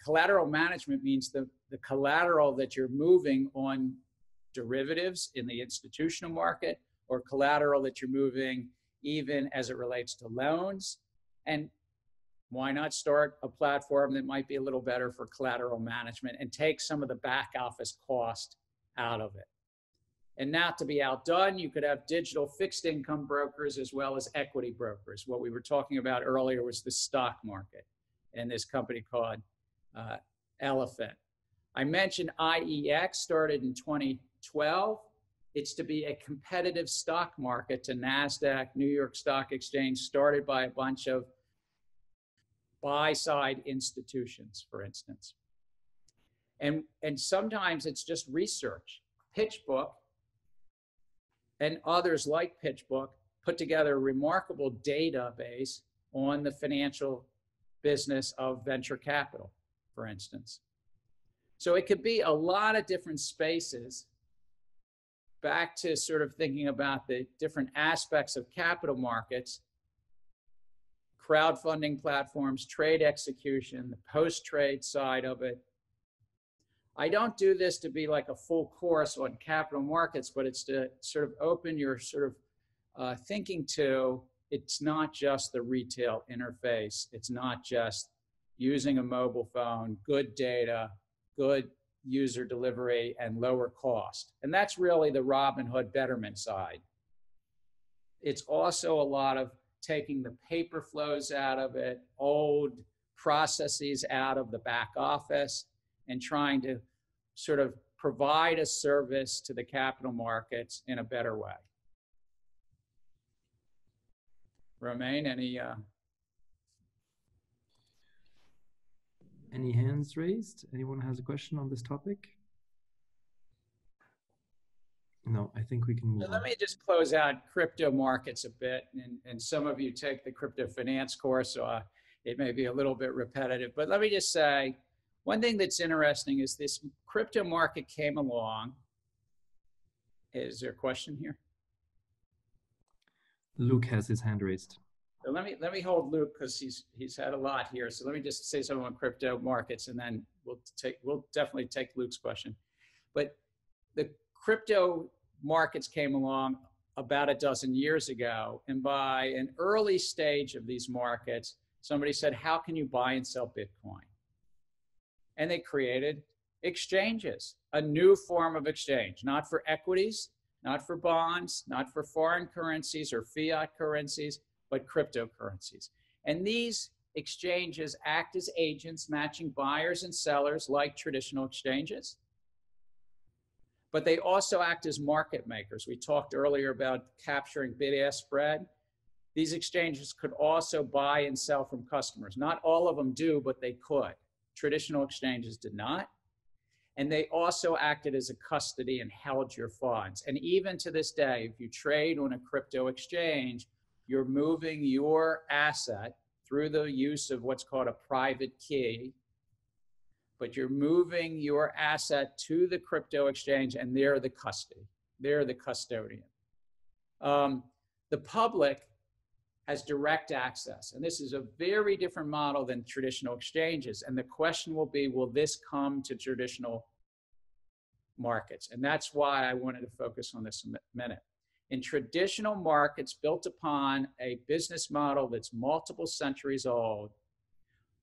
collateral management means the collateral that you're moving on derivatives in the institutional market, or collateral that you're moving even as it relates to loans. And Why not start a platform that might be a little better for collateral management and take some of the back office cost out of it? And not to be outdone, you could have digital fixed income brokers as well as equity brokers. What we were talking about earlier was the stock market and this company called Elephant. I mentioned IEX started in 2012. It's to be a competitive stock market to NASDAQ, New York Stock Exchange, started by a bunch of buy-side institutions, for instance. And sometimes it's just research. PitchBook and others like PitchBook put together a remarkable database on the financial business of venture capital, for instance. So it could be a lot of different spaces. Back to sort of thinking about the different aspects of capital markets, crowdfunding platforms, trade execution, the post-trade side of it. I don't do this to be like a full course on capital markets, but it's to sort of open your sort of thinking to, it's not just the retail interface. It's not just using a mobile phone, good data, good user delivery, and lower cost. And that's really the Robinhood betterment side. It's also a lot of taking the paper flows out of it, old processes out of the back office, and trying to sort of provide a service to the capital markets in a better way. Romain, any hands raised? Anyone has a question on this topic? No, I think we can move on. Let me just close out crypto markets a bit. And some of you take the crypto finance course, so it may be a little bit repetitive. But let me just say, one thing that's interesting is this crypto market came along. Is there a question here? Luke has his hand raised. So let me hold Luke because he's had a lot here. So let me just say something on crypto markets, and then we'll definitely take Luke's question. But the crypto markets came along about a dozen years ago, and by an early stage of these markets, somebody said, "How can you buy and sell Bitcoin?" And they created exchanges, a new form of exchange, not for equities, not for bonds, not for foreign currencies or fiat currencies, but cryptocurrencies. And these exchanges act as agents matching buyers and sellers like traditional exchanges. But they also act as market makers. We talked earlier about capturing bid-ask spread. These exchanges could also buy and sell from customers. Not all of them do, but they could. Traditional exchanges did not. And they also acted as a custody and held your funds. And even to this day, if you trade on a crypto exchange, you're moving your asset through the use of what's called a private key, but you're moving your asset to the crypto exchange, and they're the custody. They're the custodian. The public has direct access, and this is a very different model than traditional exchanges. And the question will be, will this come to traditional markets? And that's why I wanted to focus on this a minute. In traditional markets built upon a business model that's multiple centuries old,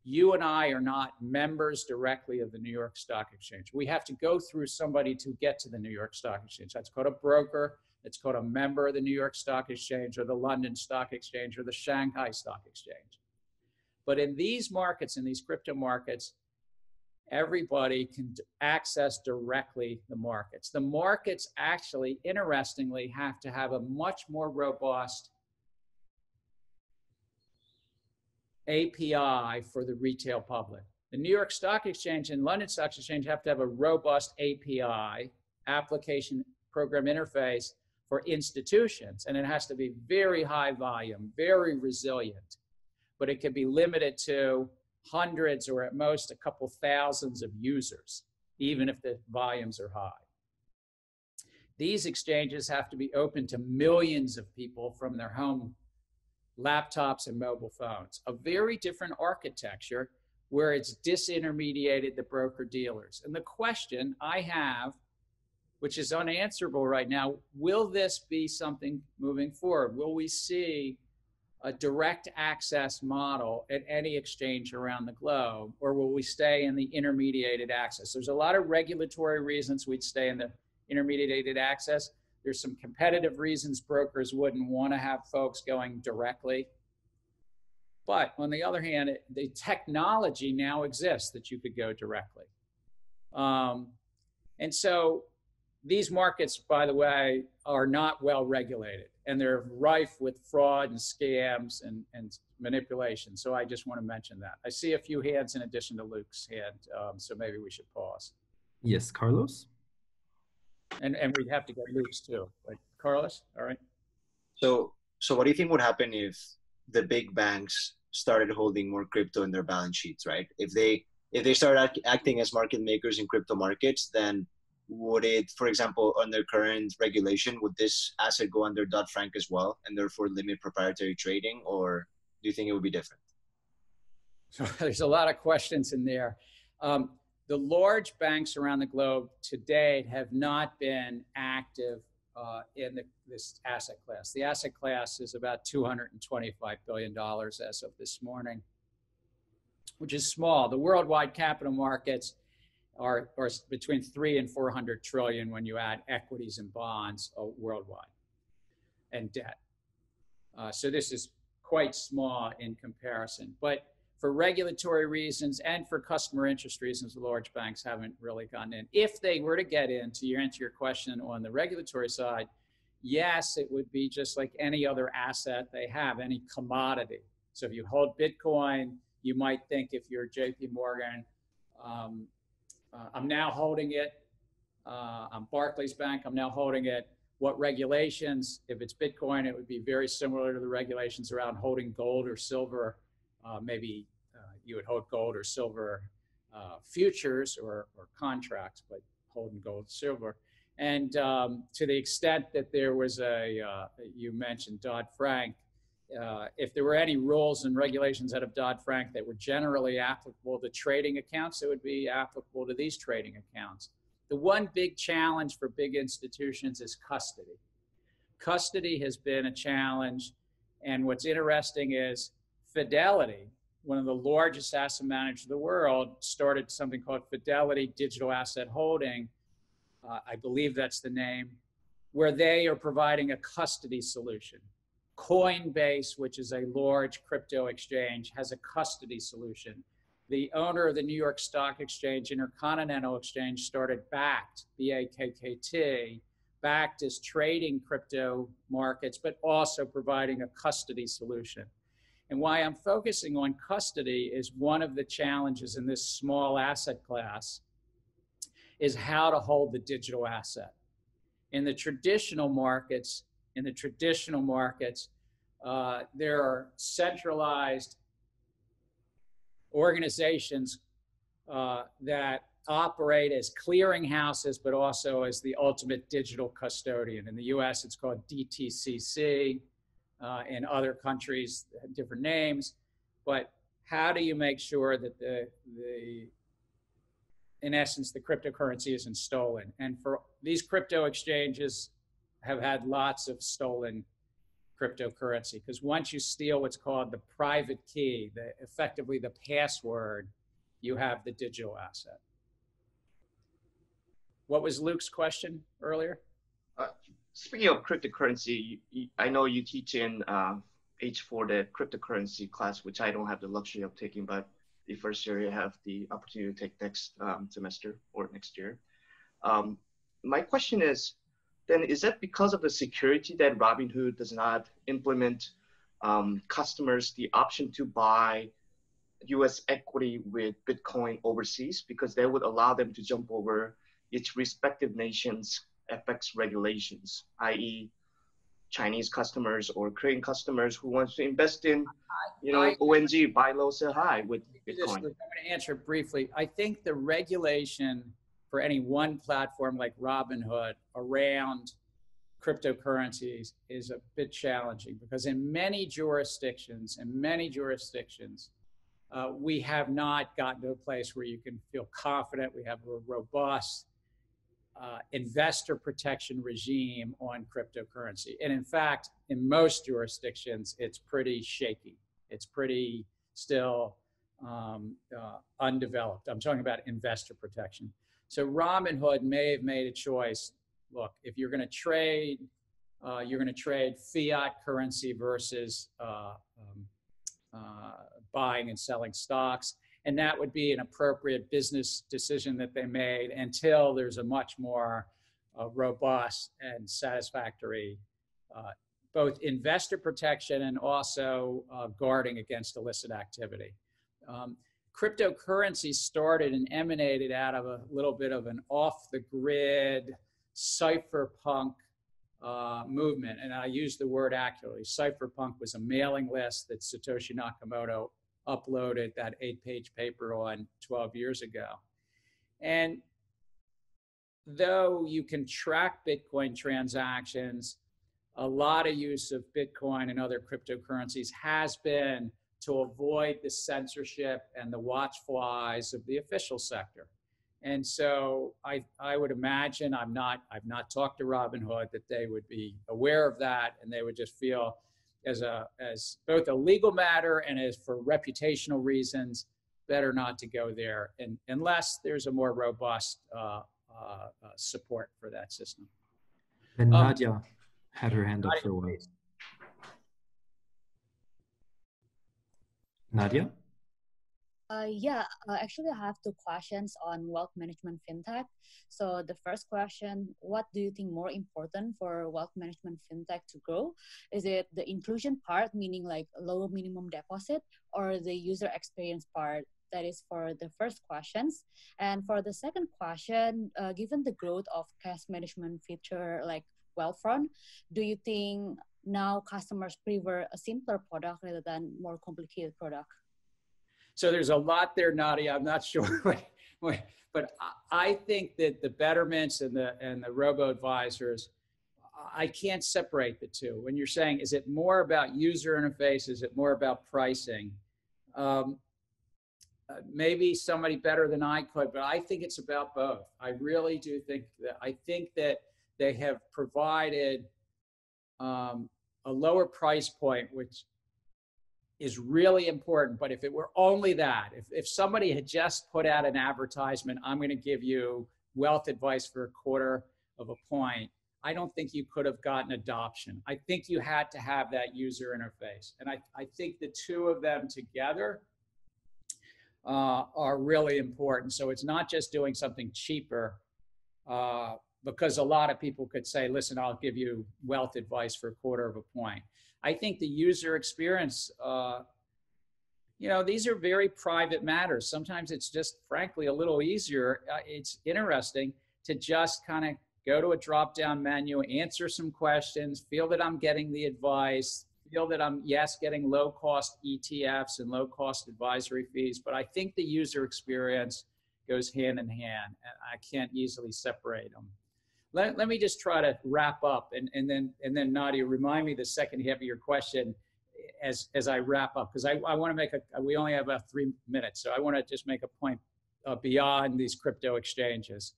you and I are not members directly of the New York Stock Exchange. We have to go through somebody to get to the New York Stock Exchange. That's called a broker. It's called a member of the New York Stock Exchange or the London Stock Exchange or the Shanghai Stock Exchange. But in these markets, in these crypto markets, everybody can access directly the markets. The markets actually, interestingly, have to have a much more robust API for the retail public. The New York Stock Exchange and London Stock Exchange have to have a robust API, application program interface, for institutions. And it has to be very high volume, very resilient. But it can be limited to hundreds or at most a couple thousands of users, even if the volumes are high. These exchanges have to be open to millions of people from their home laptops and mobile phones. A very different architecture where it's disintermediated the broker dealers. And the question I have, which is unanswerable right now, will this be something moving forward? Will we see a direct access model at any exchange around the globe, or will we stay in the intermediated access? There's a lot of regulatory reasons we'd stay in the intermediated access. There's some competitive reasons brokers wouldn't want to have folks going directly. But on the other hand, the technology now exists that you could go directly. And so these markets, by the way, are not well regulated, and they're rife with fraud and scams and manipulation. So I just want to mention that. I see a few hands in addition to Luke's hand, so maybe we should pause. Yes, Carlos? And we'd have to get Luke's too. Like, Carlos, all right? So what do you think would happen if the big banks started holding more crypto in their balance sheets, right? If they start acting as market makers in crypto markets, then would it, for example, under current regulation, would this asset go under Dodd-Frank as well and therefore limit proprietary trading, or do you think it would be different? So there's a lot of questions in there. The large banks around the globe to date have not been active in this asset class. The asset class is about $225 billion as of this morning, which is small. The worldwide capital markets are between 300 and 400 trillion when you add equities and bonds worldwide and debt. So this is quite small in comparison. But for regulatory reasons and for customer interest reasons, the large banks haven't really gotten in. If they were to get in, to answer your question on the regulatory side, yes, it would be just like any other asset they have, any commodity. So if you hold Bitcoin, you might think, if you're JP Morgan, I'm now holding it. I'm Barclays Bank, I'm now holding it. What regulations? If it's Bitcoin, it would be very similar to the regulations around holding gold or silver. Maybe you would hold gold or silver futures or contracts, but holding gold, silver. And to the extent that there was you mentioned Dodd-Frank, if there were any rules and regulations out of Dodd-Frank that were generally applicable to trading accounts, it would be applicable to these trading accounts. The one big challenge for big institutions is custody. Custody has been a challenge, and what's interesting is Fidelity, one of the largest asset managers in the world, started something called Fidelity Digital Asset Holding. I believe that's the name, where they are providing a custody solution. Coinbase, which is a large crypto exchange, has a custody solution. The owner of the New York Stock Exchange, Intercontinental Exchange, started Bakkt, B-A-K-K-T. Bakkt is trading crypto markets, but also providing a custody solution. And why I'm focusing on custody is one of the challenges in this small asset class is how to hold the digital asset. In the traditional markets, there are centralized organizations that operate as clearinghouses, but also as the ultimate digital custodian. In the US, it's called DTCC. In other countries, different names. But how do you make sure that in essence, the cryptocurrency isn't stolen? And for these crypto exchanges have had lots of stolen cryptocurrency, because once you steal what's called the private key, effectively the password, you have the digital asset. What was Luke's question earlier? Speaking of cryptocurrency, I know you teach in H4 the cryptocurrency class, which I don't have the luxury of taking, but the first year you have the opportunity to take next semester or next year. My question is, then is that because of the security that Robinhood does not implement customers the option to buy US equity with Bitcoin overseas, because that would allow them to jump over its respective nations' FX regulations, i.e. Chinese customers or Korean customers who want to invest in, ONG, buy low, sell high with Bitcoin? I'm going to answer briefly. I think the regulation for any one platform like Robinhood around cryptocurrencies is a bit challenging, because in many jurisdictions, we have not gotten to a place where you can feel confident we have a robust investor protection regime on cryptocurrency. And in fact, in most jurisdictions, it's pretty shaky. It's pretty still undeveloped. I'm talking about investor protection. So Robinhood may have made a choice. Look, if you're going to trade fiat currency versus buying and selling stocks. And that would be an appropriate business decision that they made until there's a much more robust and satisfactory both investor protection and also guarding against illicit activity. Cryptocurrency started and emanated out of a little bit of an off-the-grid cypherpunk movement, and I use the word accurately. Cypherpunk was a mailing list that Satoshi Nakamoto uploaded that 8-page paper on 12 years ago. And though you can track Bitcoin transactions, a lot of use of Bitcoin and other cryptocurrencies has been to avoid the censorship and the watchflies of the official sector. And so I would imagine, I've not talked to Robinhood, that they would be aware of that, and they would just feel as both a legal matter and as for reputational reasons, better not to go there unless there's a more robust support for that system. And Nadia had her hand up for a while. Please. Nadia? Actually, I have 2 questions on wealth management fintech. So the first question, what do you think more important for wealth management fintech to grow? Is it the inclusion part, meaning like low minimum deposit, or the user experience part? That is for the first questions. And for the second question, given the growth of cash management feature like Wealthfront, do you think now customers prefer a simpler product rather than more complicated product? So there's a lot there, Nadia. I'm not sure, but I think that the betterments and the robo-advisors, I can't separate the two. When you're saying, is it more about user interface? Is it more about pricing? Maybe somebody better than I could, but I think it's about both. I really do think that. I think that they have provided a lower price point, which is really important. But if it were only that, if somebody had just put out an advertisement, I'm going to give you wealth advice for $0.25 of a point, I don't think you could have gotten adoption. I think you had to have that user interface. And I think the two of them together are really important. So it's not just doing something cheaper, because a lot of people could say, listen, I'll give you wealth advice for $0.25 of a point. I think the user experience, these are very private matters. Sometimes it's just, frankly, a little easier. It's interesting to just kind of go to a drop-down menu, answer some questions, feel that I'm getting the advice, feel that I'm, yes, getting low-cost ETFs and low-cost advisory fees, but I think the user experience goes hand in hand, and I can't easily separate them. Let me just try to wrap up, and then Nadia, remind me the second half of your question as I wrap up, because I want to make we only have about 3 minutes, so I want to just make a point beyond these crypto exchanges.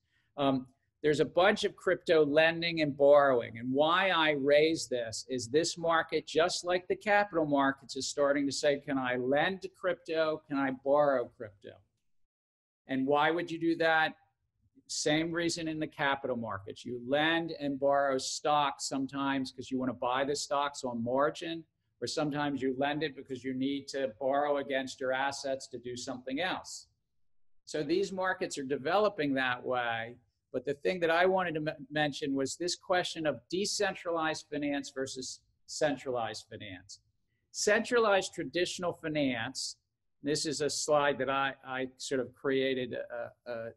There's a bunch of crypto lending and borrowing, and why I raise this is this market, just like the capital markets, is starting to say, can I lend to crypto? Can I borrow crypto? And why would you do that? Same reason in the capital markets. You lend and borrow stocks sometimes because you want to buy the stocks on margin, or sometimes you lend it because you need to borrow against your assets to do something else. So these markets are developing that way. But the thing that I wanted to mention was this question of decentralized finance versus centralized finance. Centralized traditional finance, this is a slide that I sort of created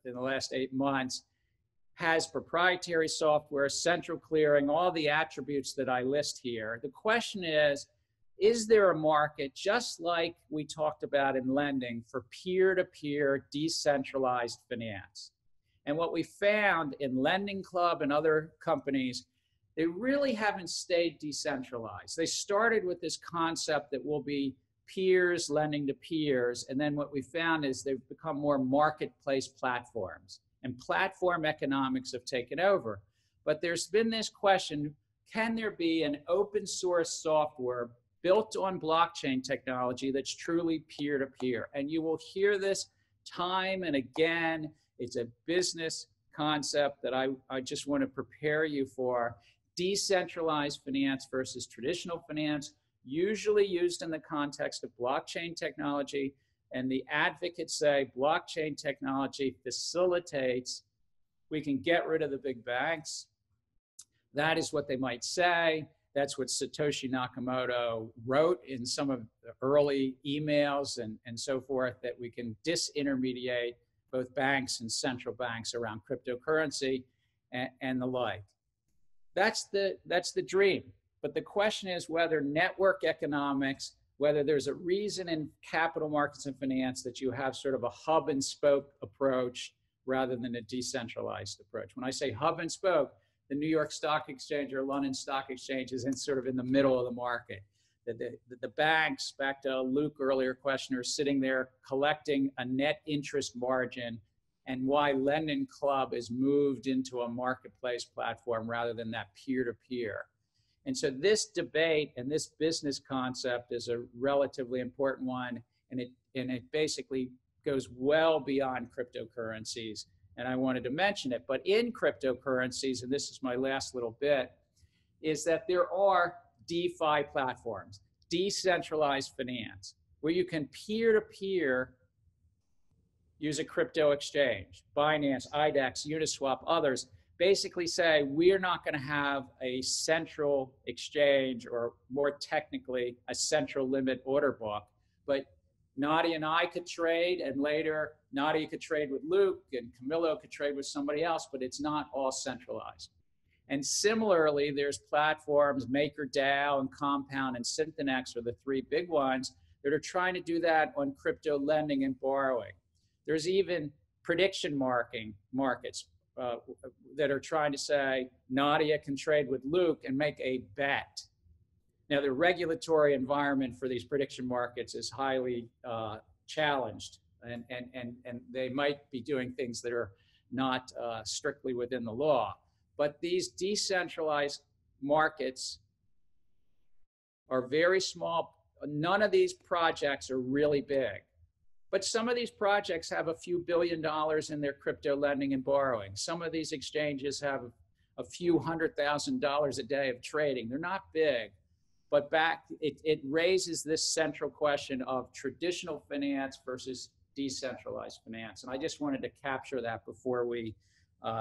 in the last 8 months, has proprietary software, central clearing, all the attributes that I list here. The question is there a market, just like we talked about in lending, for peer-to-peer decentralized finance? And what we found in Lending Club and other companies, they really haven't stayed decentralized. They started with this concept that will be peers lending to peers. And then what we found is they've become more marketplace platforms. and platform economics have taken over. But there's been this question, can there be an open source software built on blockchain technology that's truly peer-to-peer? And you will hear this time and again. It's a business concept that I just want to prepare you for. Decentralized finance versus traditional finance, usually used in the context of blockchain technology. And the advocates say blockchain technology facilitates, we can get rid of the big banks. That is what they might say. That's what Satoshi Nakamoto wrote in some of the early emails and so forth, that we can disintermediate both banks and central banks around cryptocurrency and the like. That's the dream. But the question is whether network economics, whether there's a reason in capital markets and finance that you have sort of a hub and spoke approach rather than a decentralized approach. When I say hub and spoke, the New York Stock Exchange or London Stock Exchange is sort of in the middle of the market. The banks, back to Luke earlier question, are sitting there collecting a net interest margin, and why Lending Club is moved into a marketplace platform rather than that peer-to-peer. And so this debate and this business concept is a relatively important one, and it basically goes well beyond cryptocurrencies. And I wanted to mention it, but in cryptocurrencies, and this is my last little bit, is that there are DeFi platforms, decentralized finance, where you can peer-to-peer use a crypto exchange. Binance, IDEX, Uniswap, others basically say, we're not going to have a central exchange, or more technically, a central limit order book, but Nadia and I could trade, and later Nadia could trade with Luke, and Camillo could trade with somebody else, but it's not all centralized. And similarly, there's platforms, MakerDAO and Compound and Synthenex are the three big ones that are trying to do that on crypto lending and borrowing. There's even prediction markets that are trying to say, Nadia can trade with Luke and make a bet. Now, the regulatory environment for these prediction markets is highly challenged, and they might be doing things that are not strictly within the law. But these decentralized markets are very small. None of these projects are really big. But some of these projects have a few $1 billion in their crypto lending and borrowing. Some of these exchanges have a few $100,000 a day of trading. They're not big. But it raises this central question of traditional finance versus decentralized finance. And I just wanted to capture that before we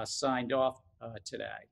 signed off today.